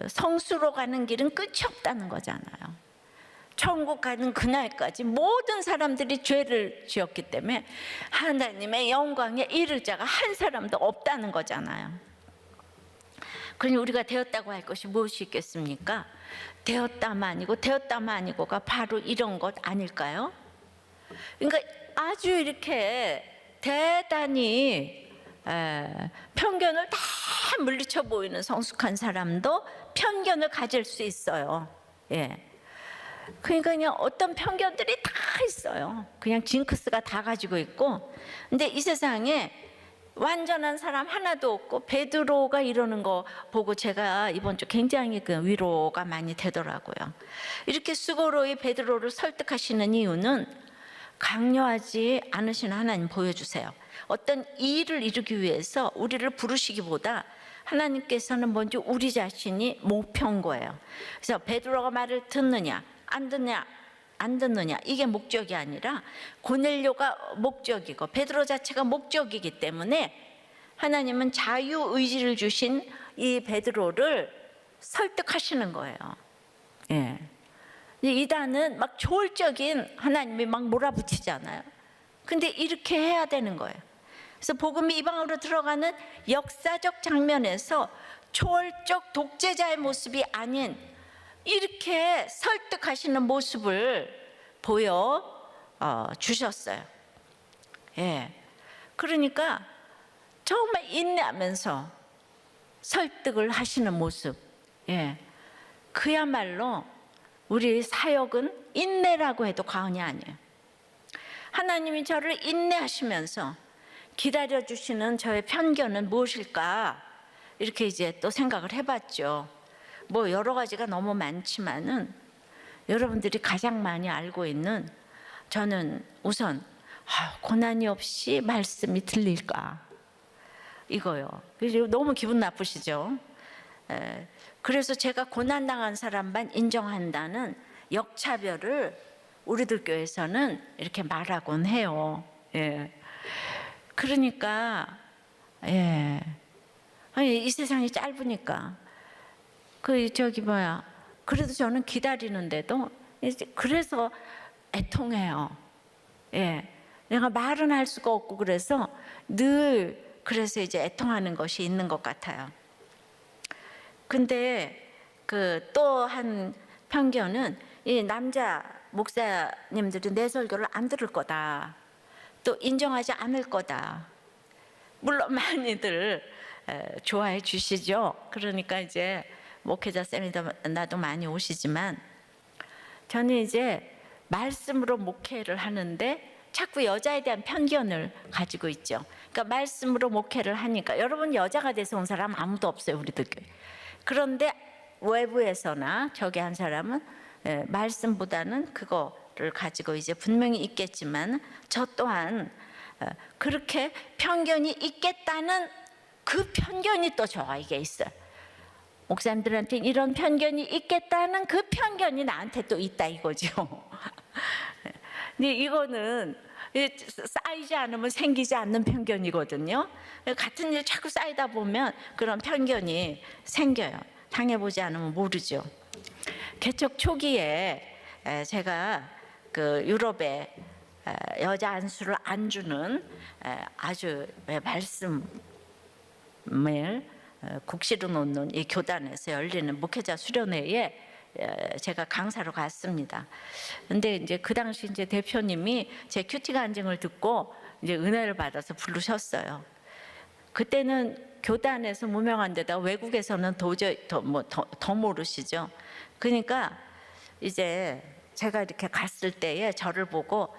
성수로 가는 길은 끝이 없다는 거잖아요. 천국 가는 그날까지 모든 사람들이 죄를 지었기 때문에 하나님의 영광에 이를 자가 한 사람도 없다는 거잖아요. 그러니 우리가 되었다고 할 것이 무엇이 있겠습니까? 되었다만이고가 바로 이런 것 아닐까요? 그러니까 아주 이렇게 대단히 편견을 다 물리쳐 보이는 성숙한 사람도 편견을 가질 수 있어요. 그러니까 그냥 어떤 편견들이 다 있어요. 그냥 징크스가 다 가지고 있고. 근데 이 세상에 완전한 사람 하나도 없고, 베드로가 이러는 거 보고 제가 이번 주 굉장히 그 위로가 많이 되더라고요. 이렇게 수고로이 베드로를 설득하시는 이유는 강요하지 않으시는 하나님 보여주세요. 어떤 일을 이루기 위해서 우리를 부르시기보다 하나님께서는 먼저 우리 자신이 목표인 거예요. 그래서 베드로가 말을 듣느냐 안 듣느냐 안 듣느냐 이게 목적이 아니라 고넬료가 목적이고 베드로 자체가 목적이기 때문에 하나님은 자유의지를 주신 이 베드로를 설득하시는 거예요. 예. 이단은 막 초월적인 하나님이 막 몰아붙이잖아요. 근데 이렇게 해야 되는 거예요. 그래서 복음이 이방으로 들어가는 역사적 장면에서 초월적 독재자의 모습이 아닌 이렇게 설득하시는 모습을 보여 주셨어요. 예. 그러니까 정말 인내하면서 설득을 하시는 모습. 예. 그야말로 우리 사역은 인내라고 해도 과언이 아니에요. 하나님이 저를 인내하시면서 기다려주시는 저의 편견은 무엇일까? 이렇게 이제 또 생각을 해봤죠. 뭐 여러 가지가 너무 많지만은 여러분들이 가장 많이 알고 있는, 저는 우선 고난이 없이 말씀이 들릴까? 이거요. 너무 기분 나쁘시죠? 그래서 제가 고난당한 사람만 인정한다는 역차별을 우리들 교회에서는 이렇게 말하곤 해요. 예. 그러니까 아니, 이 세상이 짧으니까 그래도 저는 기다리는데도 그래서 애통해요. 예. 내가 말은 할 수가 없고 그래서 그래서 이제 애통하는 것이 있는 것 같아요. 근데 또 한 편견은 이 남자 목사님들이 내 설교를 안 들을 거다, 또 인정하지 않을 거다. 물론 많이들 좋아해 주시죠. 그러니까 이제 목회자 세미나도 많이 오시지만 저는 이제 말씀으로 목회를 하는데 자꾸 여자에 대한 편견을 가지고 있죠. 그러니까 말씀으로 목회를 하니까, 여러분 여자가 돼서 온 사람 아무도 없어요, 우리들 교회. 그런데 외부에서나 저기 한 사람은 말씀보다는 그거를 가지고 이제 분명히 있겠지만, 저 또한 그렇게 편견이 있겠다는 그 편견이 또 저에게 있어요. 목사님들한테 이런 편견이 있겠다는 그 편견이 나한테 또 있다 이거죠. 근데 이거는 쌓이지 않으면 생기지 않는 편견이거든요. 같은 일 자꾸 쌓이다 보면 그런 편견이 생겨요. 당해보지 않으면 모르죠. 개척 초기에 제가 그 유럽에 여자 안수를 안 주는 아주 말씀을 국시로 놓는 이 교단에서 열리는 목회자 수련회에 제가 강사로 갔습니다. 근데 이제 그 당시 이제 대표님이 제 큐티 간증을 듣고 이제 은혜를 받아서 부르셨어요. 그때는 교단에서 무명한 데다 외국에서는 도저히 더 모르시죠. 그러니까 이제 제가 이렇게 갔을 때에 저를 보고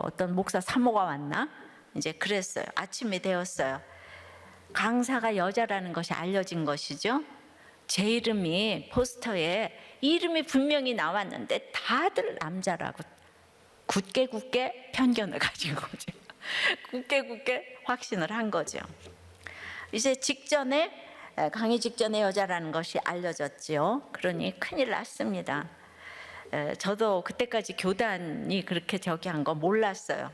어떤 목사 사모가 왔나? 이제 그랬어요. 아침이 되었어요. 강사가 여자라는 것이 알려진 것이죠. 제 이름이 포스터에 이름이 분명히 나왔는데 다들 남자라고 굳게 편견을 가진 거죠. 굳게 확신을 한 거죠. 이제 강의 직전에 여자라는 것이 알려졌죠. 그러니 큰일 났습니다. 저도 그때까지 교단이 그렇게 저기 한 거 몰랐어요.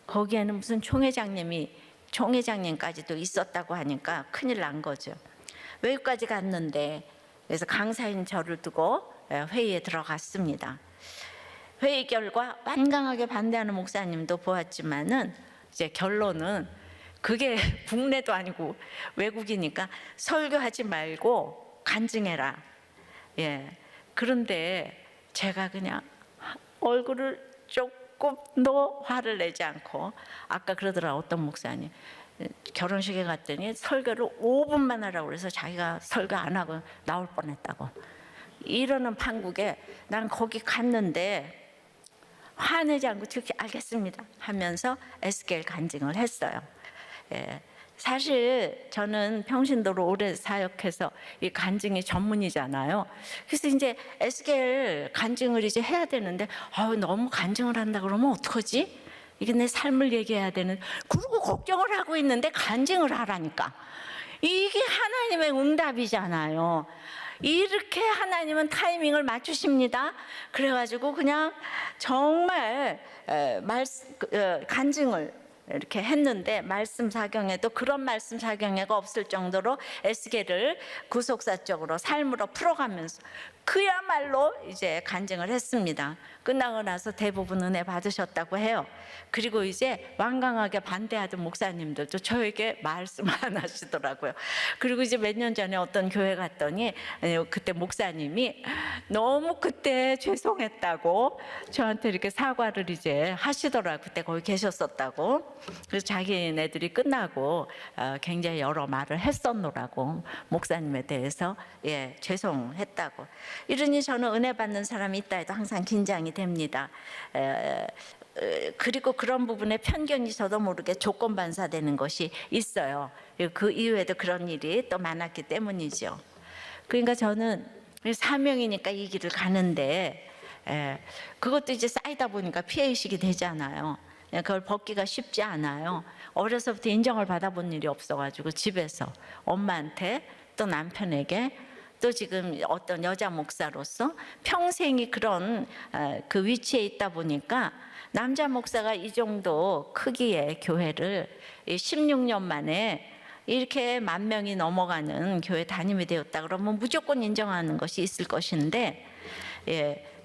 거기에는 무슨 총회장님까지도 있었다고 하니까 큰일 난 거죠. 외국까지 갔는데, 그래서 강사인 저를 두고 회의에 들어갔습니다. 회의 결과 완강하게 반대하는 목사님도 보았지만은 이제 결론은 그게 국내도 아니고 외국이니까 설교하지 말고 간증해라. 예. 그런데 제가 그냥 얼굴을 조금도 화를 내지 않고, 아까 그러더라 어떤 목사님, 결혼식에 갔더니 설교를 5분만 하라고 그래서 자기가 설교 안 하고 나올 뻔했다고. 이러는 판국에 난 거기 갔는데 화내지 않고 그렇게 알겠습니다 하면서 SKL 간증을 했어요. 예. 사실 저는 평신도로 오래 사역해서 이 간증이 전문이잖아요. 그래서 이제 SKL 간증을 이제 해야 되는데 너무 간증을 한다 그러면 어떡하지? 이게 내 삶을 얘기해야 되는, 그리고 걱정을 하고 있는데 간증을 하라니까. 이게 하나님의 응답이잖아요. 이렇게 하나님은 타이밍을 맞추십니다. 그래가지고 그냥 정말 간증을 이렇게 했는데, 말씀 사경에도 그런 말씀 사경회가 없을 정도로 에스겔을 구속사적으로 삶으로 풀어가면서 그야말로 이제 간증을 했습니다. 끝나고 나서 대부분 은혜 받으셨다고 해요. 그리고 이제 완강하게 반대하던 목사님들도 저에게 말씀 안 하시더라고요. 그리고 이제 몇 년 전에 어떤 교회 갔더니 그때 목사님이 너무 그때 죄송했다고 저한테 이렇게 사과를 이제 하시더라고요. 그때 거기 계셨었다고. 그래서 자기네들이 끝나고 굉장히 여러 말을 했었노라고, 목사님에 대해서 죄송했다고. 이러니 저는 은혜 받는 사람이 있다 해도 항상 긴장이 됩니다. 그리고 그런 부분에 편견이 저도 모르게 조건반사되는 것이 있어요. 그 이후에도 그런 일이 또 많았기 때문이죠. 그러니까 저는 사명이니까 이 길을 가는데 그것도 이제 쌓이다 보니까 피해의식이 되잖아요. 그걸 벗기가 쉽지 않아요. 어려서부터 인정을 받아본 일이 없어가지고 집에서 엄마한테 또 남편에게 또 지금 어떤 여자 목사로서 평생이 그런 그 위치에 있다 보니까 남자 목사가 이 정도 크기의 교회를 16년 만에 이렇게 10,000명이 넘어가는 교회 담임이 되었다 그러면 무조건 인정하는 것이 있을 것인데,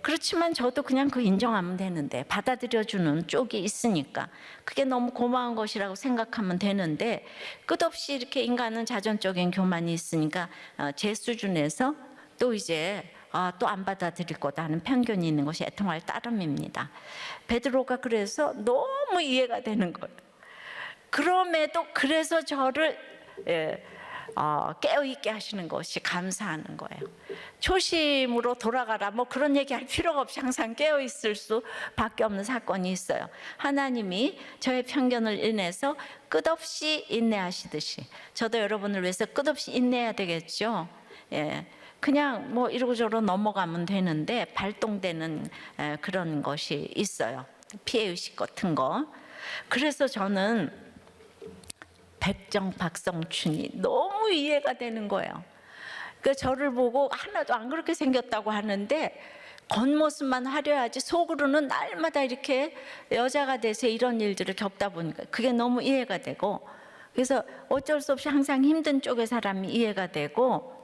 그렇지만 저도 그냥 그 인정하면 되는데, 받아들여주는 쪽이 있으니까 그게 너무 고마운 것이라고 생각하면 되는데, 끝없이 이렇게 인간은 자존적인 교만이 있으니까 제 수준에서 또 이제 또 안 받아들일 거다 하는 편견이 있는 것이 애통할 따름입니다. 베드로가 그래서 너무 이해가 되는 거예요. 그럼에도 그래서 저를 깨어있게 하시는 것이 감사하는 거예요. 초심으로 돌아가라 뭐 그런 얘기할 필요가 없이 항상 깨어있을 수밖에 없는 사건이 있어요. 하나님이 저의 편견을 인해서 끝없이 인내하시듯이 저도 여러분을 위해서 끝없이 인내해야 되겠죠. 그냥 뭐 이러고저러고 넘어가면 되는데 발동되는 그런 것이 있어요. 피해의식 같은 거. 그래서 저는 백정 박성춘이 너무 이해가 되는 거예요. 그러니까 저를 보고 하나도 안 그렇게 생겼다고 하는데 겉모습만 화려하지 속으로는 날마다 이렇게 여자가 돼서 이런 일들을 겪다 보니까 그게 너무 이해가 되고, 그래서 어쩔 수 없이 항상 힘든 쪽의 사람이 이해가 되고,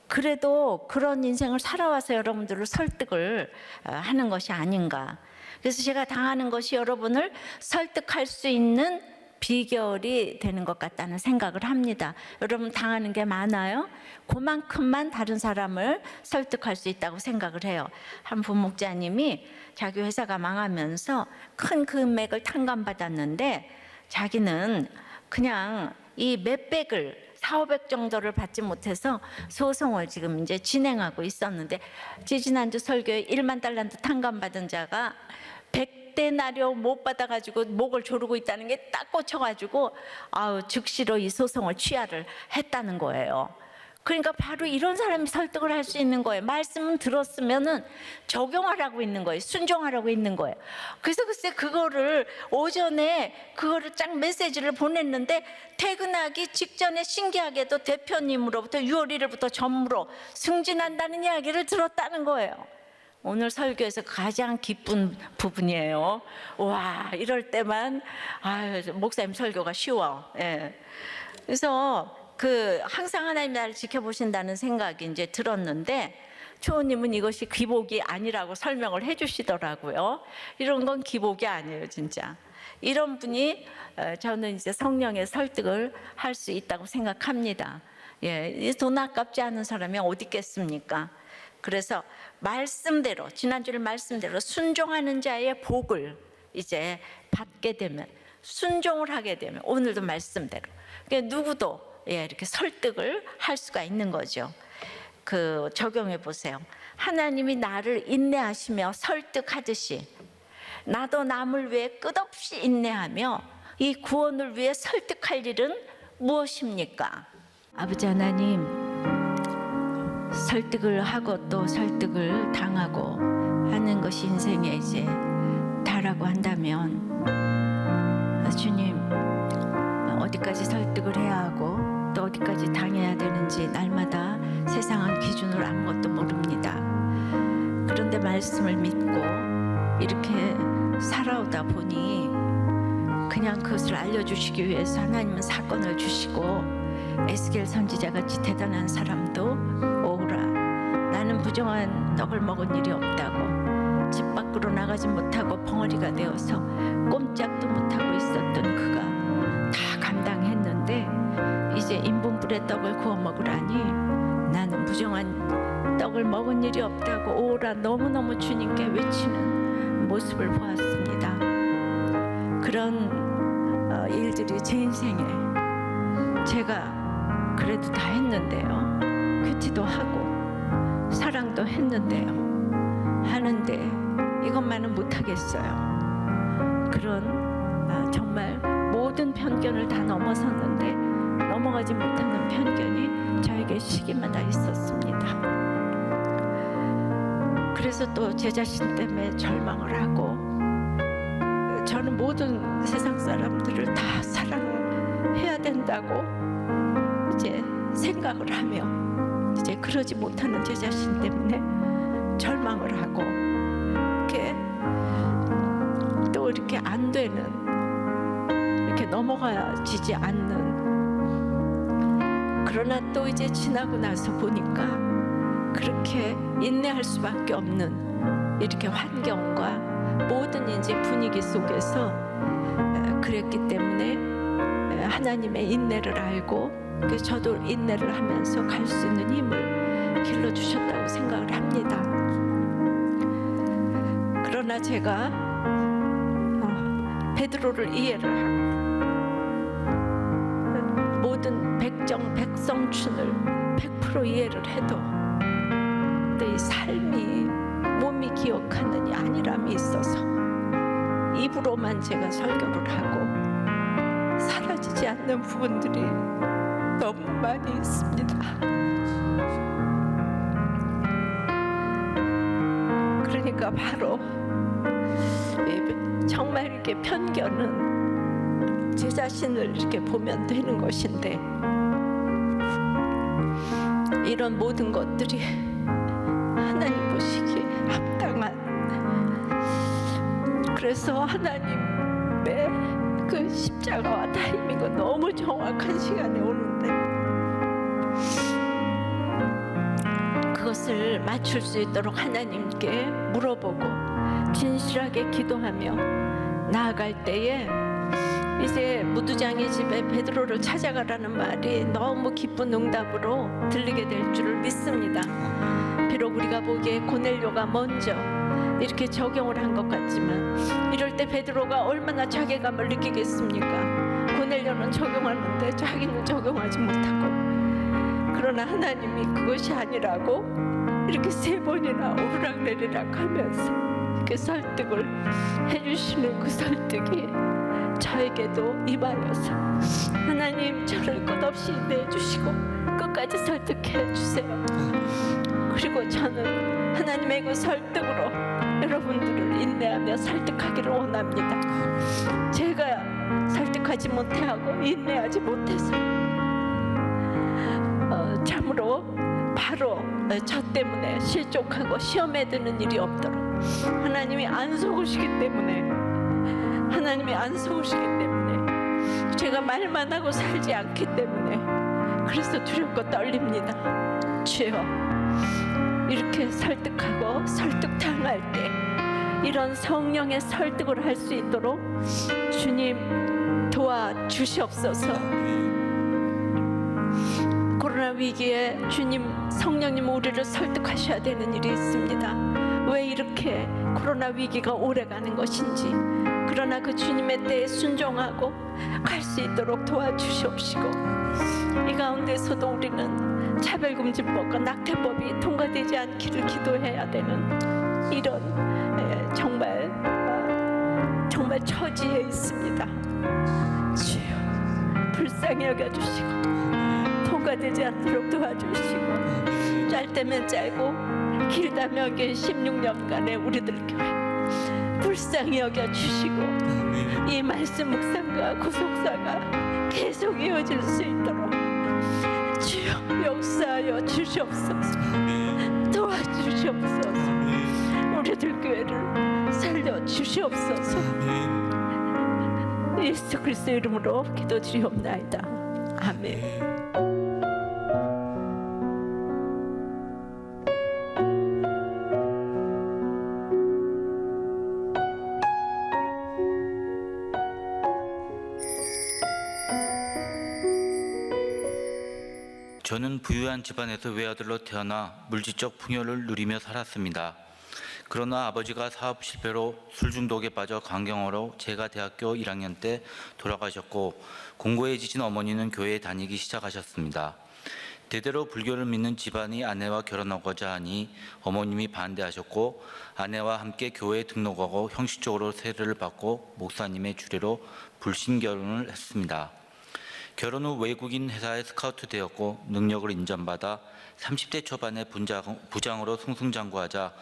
그래도 그런 인생을 살아와서 여러분들을 설득을 하는 것이 아닌가. 그래서 제가 당하는 것이 여러분을 설득할 수 있는 비결이 되는 것 같다는 생각을 합니다. 여러분 당하는 게 많아요. 그만큼만 다른 사람을 설득할 수 있다고 생각을 해요. 한 부목자님이 자기 회사가 망하면서 큰 금액을 탕감받았는데 자기는 그냥 이 몇백을 400, 500 정도를 받지 못해서 소송을 지금 이제 진행하고 있었는데, 지지난주 설교에 1만 달란트 탕감받은 자가 100데나리오 못 받아가지고 목을 조르고 있다는 게 딱 꽂혀가지고 즉시로 이 소송을 취하를 했다는 거예요. 그러니까 바로 이런 사람이 설득을 할 수 있는 거예요. 말씀은 들었으면은 적용하라고 있는 거예요. 순종하라고 있는 거예요. 그래서 글쎄 그거를 오전에 그거를 쫙 메시지를 보냈는데 퇴근하기 직전에 신기하게도 대표님으로부터 6월 1일부터 전무로 승진한다는 이야기를 들었다는 거예요. 오늘 설교에서 가장 기쁜 부분이에요. 와, 이럴 때만 목사님 설교가 쉬워. 그래서 항상 하나님 나를 지켜보신다는 생각이 이제 들었는데, 초호님은 이것이 기복이 아니라고 설명을 해주시더라고요. 이런 건 기복이 아니에요, 진짜. 이런 분이 저는 이제 성령의 설득을 할 수 있다고 생각합니다. 돈 아깝지 않은 사람이 어디 있겠습니까? 그래서 말씀대로, 지난주에 말씀대로 순종하는 자의 복을 이제 받게 되면, 순종을 하게 되면 오늘도 말씀대로 누구도 이렇게 설득을 할 수가 있는 거죠. 적용해 보세요. 하나님이 나를 인내하시며 설득하듯이 나도 남을 위해 끝없이 인내하며 이 구원을 위해 설득할 일은 무엇입니까? 아버지 하나님, 설득을 하고 또 설득을 당하고 하는 것이 인생의 이제 다라고 한다면, 주님, 어디까지 설득을 해야 하고 또 어디까지 당해야 되는지 날마다 세상은 기준으로 아무것도 모릅니다. 그런데 말씀을 믿고 이렇게 살아오다 보니 그냥 그것을 알려주시기 위해서 하나님은 사건을 주시고, 에스겔 선지자같이 대단한 사람도 오라, 나는 부정한 떡을 먹은 일이 없다고 집 밖으로 나가지 못하고 벙어리가 되어서 꼼짝도 못하고 있었던 그가 다 감당했는데 이제 인분불에 떡을 구워 먹으라니 나는 부정한 떡을 먹은 일이 없다고 오라 너무너무 주님께 외치는 모습을 보았습니다. 그런 일들이 제 인생에 제가 그래도 다 했는데요, 큐티도 하고 사랑도 했는데요, 하는데 이것만은 못하겠어요. 그런 정말 모든 편견을 다 넘어섰는데 넘어가지 못하는 편견이 저에게 시기마다 있었습니다. 그래서 또 제 자신 때문에 절망을 하고, 저는 모든 세상 사람들을 다 사랑해야 된다고 이제 생각을 하며 이제 그러지 못하는 제 자신 때문에 절망을 하고, 이렇게 또 이렇게 안 되는, 이렇게 넘어가지지 않는, 그러나 또 이제 지나고 나서 보니까 그렇게 인내할 수밖에 없는 이렇게 환경과 모든 이제 분위기 속에서 그랬기 때문에 하나님의 인내를 알고, 그래서 저도 인내를 하면서 갈 수 있는 힘을 길러주셨다고 생각을 합니다. 그러나 제가 베드로를 이해를 하고 모든 백성춘을 100% 이해를 해도 내 삶이 몸이 기억하는 이 안일함이 있어서 입으로만 제가 설교를 하고 사라지지 않는 부분들이 너무 많이 있습니다. 그러니까 바로 정말 이렇게 편견은 제 자신을 이렇게 보면 되는 것인데, 이런 모든 것들이 하나님 보시기에 합당한, 그래서 하나님의 그 십자가와 타이밍은 너무 정확한 시간에 오는데 그것을 맞출 수 있도록 하나님께 물어보고 진실하게 기도하며 나아갈 때에 이제 무두장의 집에 베드로를 찾아가라는 말이 너무 기쁜 응답으로 들리게 될 줄을 믿습니다. 비록 우리가 보기에 고넬료가 먼저 이렇게 적용을 한 것 같지만 이럴 때 베드로가 얼마나 자괴감을 느끼겠습니까? 고넬료는 적용하는데 자기는 적용하지 못하고, 그러나 하나님이 그것이 아니라고 이렇게 3번이나 오르락내리락 하면서 이렇게 설득을 해주시는 그 설득이 저에게도 임하여서 하나님 저를 끝없이 내주시고 끝까지 설득해 주세요. 그리고 저는 하나님의 그 설득으로 여러분들을 인내하며 설득하기를 원합니다. 제가 설득하지 못하고 인내하지 못해서 참으로 바로 저 때문에 실족하고 시험에 드는 일이 없도록 하나님이 안 속으시기 때문에, 하나님이 안 속으시기 때문에, 제가 말만 하고 살지 않기 때문에 그래서 두렵고 떨립니다. 주여, 이렇게 설득하고 설득당할 때 이런 성령의 설득을 할 수 있도록 주님 도와주시옵소서. 코로나 위기에 주님, 성령님 우리를 설득하셔야 되는 일이 있습니다. 왜 이렇게 코로나 위기가 오래가는 것인지, 그러나 그 주님의 때에 순종하고 갈 수 있도록 도와주시옵시고, 이 가운데서도 우리는 차별금지법과 낙태법이 통과되지 않기를 기도해야 되는 이런 정말 처지에 있습니다. 주여 불쌍히 여겨주시고 통과되지 않도록 도와주시고, 짧다면 짧고 길다면 긴 16년간의 우리들 교회 불쌍히 여겨주시고, 이 말씀 묵상과 구속사가 계속 이어질 수 있도록 주여 역사하여 주시옵소서. 도와주시옵소서. 우리들 교회를 살려 주시옵소서. 예수 그리스도 이름으로 기도드리옵나이다. 아멘. 저는 부유한 집안에서 외아들로 태어나 물질적 풍요를 누리며 살았습니다. 그러나 아버지가 사업 실패로 술 중독에 빠져 간경화로 제가 대학교 1학년 때 돌아가셨고, 공고해지신 어머니는 교회에 다니기 시작하셨습니다. 대대로 불교를 믿는 집안이 아내와 결혼하고자 하니 어머님이 반대하셨고, 아내와 함께 교회에 등록하고 형식적으로 세례를 받고 목사님의 주례로 불신 결혼을 했습니다. 결혼 후 외국인 회사에 스카우트 되었고, 능력을 인정받아 30대 초반에 부장으로 승승장구하자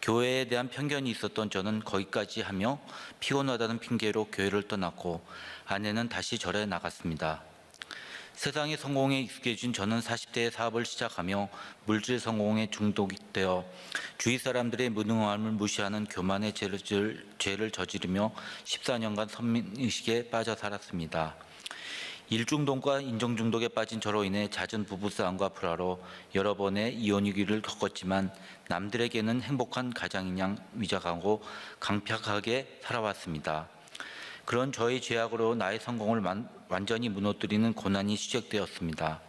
교회에 대한 편견이 있었던 저는 거기까지 하며 피곤하다는 핑계로 교회를 떠났고, 아내는 다시 절에 나갔습니다. 세상의 성공에 익숙해진 저는 40대에 사업을 시작하며 물질 성공에 중독되어 주위 사람들의 무능함을 무시하는 교만의 죄를 저지르며 14년간 선민의식에 빠져 살았습니다. 일중독과 인정중독에 빠진 저로 인해 잦은 부부싸움과 불화로 여러 번의 이혼 위기를 겪었지만, 남들에게는 행복한 가장인 양 위장하고 강팍하게 살아왔습니다. 그런 저의 죄악으로 나의 성공을 완전히 무너뜨리는 고난이 시작되었습니다.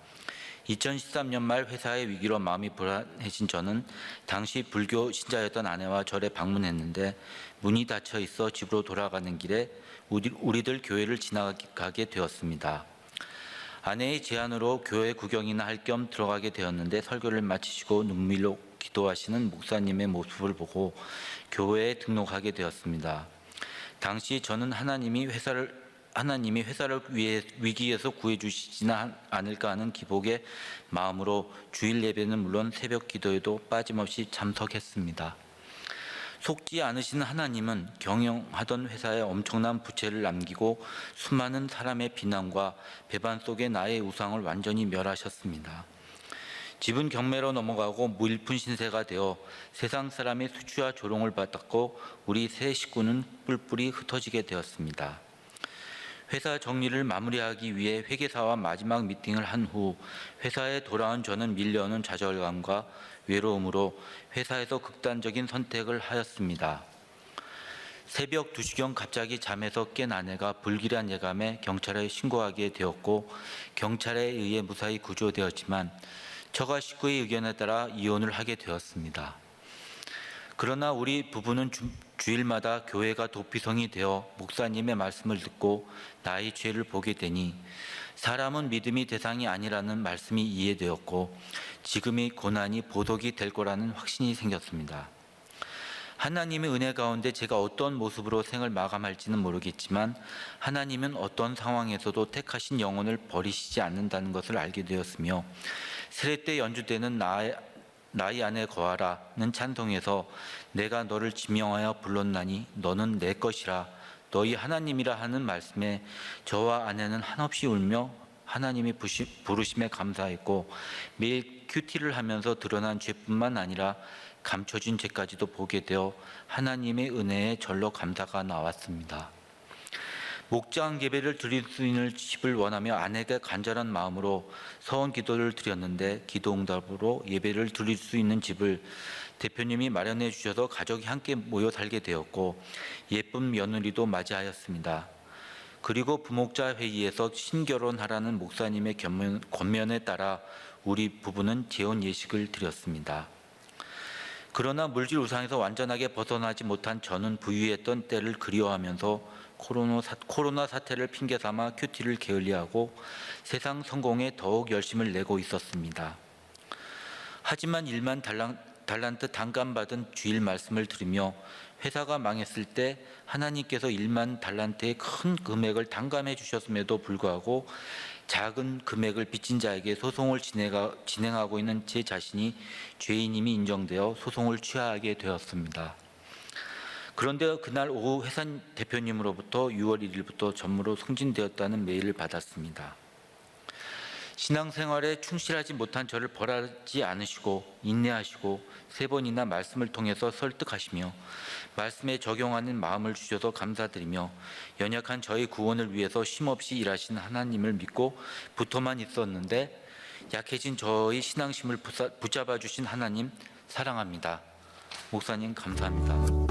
2013년 말 회사의 위기로 마음이 불안해진 저는 당시 불교 신자였던 아내와 절에 방문했는데, 문이 닫혀 있어 집으로 돌아가는 길에 우리들 교회를 지나가게 되었습니다. 아내의 제안으로 교회 구경이나 할 겸 들어가게 되었는데, 설교를 마치시고 눈물로 기도하시는 목사님의 모습을 보고 교회에 등록하게 되었습니다. 당시 저는 하나님이 회사를 위해 위기에서 구해주시지는 않을까 하는 기복의 마음으로 주일 예배는 물론 새벽 기도에도 빠짐없이 참석했습니다. 속지 않으신 하나님은 경영하던 회사에 엄청난 부채를 남기고 수많은 사람의 비난과 배반 속에 나의 우상을 완전히 멸하셨습니다. 집은 경매로 넘어가고 무일푼 신세가 되어 세상 사람의 수치와 조롱을 받았고, 우리 세 식구는 뿔뿔이 흩어지게 되었습니다. 회사 정리를 마무리하기 위해 회계사와 마지막 미팅을 한 후 회사에 돌아온 저는 밀려오는 좌절감과 외로움으로 회사에서 극단적인 선택을 하였습니다. 새벽 2시경 갑자기 잠에서 깬 아내가 불길한 예감에 경찰에 신고하게 되었고, 경찰에 의해 무사히 구조되었지만 처가 식구의 의견에 따라 이혼을 하게 되었습니다. 그러나 우리 부부는 주일마다 교회가 도피성이 되어 목사님의 말씀을 듣고 나의 죄를 보게 되니, 사람은 믿음이 대상이 아니라는 말씀이 이해되었고, 지금의 고난이 보석이 될 거라는 확신이 생겼습니다. 하나님의 은혜 가운데 제가 어떤 모습으로 생을 마감할지는 모르겠지만, 하나님은 어떤 상황에서도 택하신 영혼을 버리시지 않는다는 것을 알게 되었으며, 세례 때 연주되는 나의 안에 거하라는 찬송에서 내가 너를 지명하여 불렀나니 너는 내 것이라 너희 하나님이라 하는 말씀에 저와 아내는 한없이 울며 하나님의 부르심에 감사했고, 매일 큐티를 하면서 드러난 죄뿐만 아니라 감춰진 죄까지도 보게 되어 하나님의 은혜에 절로 감사가 나왔습니다. 목장 예배를 드릴 수 있는 집을 원하며 아내가 간절한 마음으로 서원 기도를 드렸는데, 기도응답으로 예배를 드릴 수 있는 집을 대표님이 마련해 주셔서 가족이 함께 모여 살게 되었고, 예쁜 며느리도 맞이하였습니다. 그리고 부목자 회의에서 신결혼하라는 목사님의 권면에 따라 우리 부부는 재혼 예식을 드렸습니다. 그러나 물질 우상에서 완전하게 벗어나지 못한 저는 부유했던 때를 그리워하면서 코로나 사태를 핑계 삼아 큐티를 게을리하고 세상 성공에 더욱 열심을 내고 있었습니다. 하지만 1만 달란트 단감 받은 주일 말씀을 들으며 회사가 망했을 때 하나님께서 1만 달란트의 큰 금액을 단감해 주셨음에도 불구하고 작은 금액을 빚진 자에게 소송을 진행하고 있는 제 자신이 죄인임이 인정되어 소송을 취하하게 되었습니다. 그런데 그날 오후 회사 대표님으로부터 6월 1일부터 전무로 승진되었다는 메일을 받았습니다. 신앙생활에 충실하지 못한 저를 벌하지 않으시고 인내하시고 3번이나 말씀을 통해서 설득하시며 말씀에 적용하는 마음을 주셔서 감사드리며 연약한 저의 구원을 위해서 쉼없이 일하신 하나님을 믿고 붙어만 있었는데 약해진 저의 신앙심을 붙잡아 주신 하나님 사랑합니다. 목사님 감사합니다.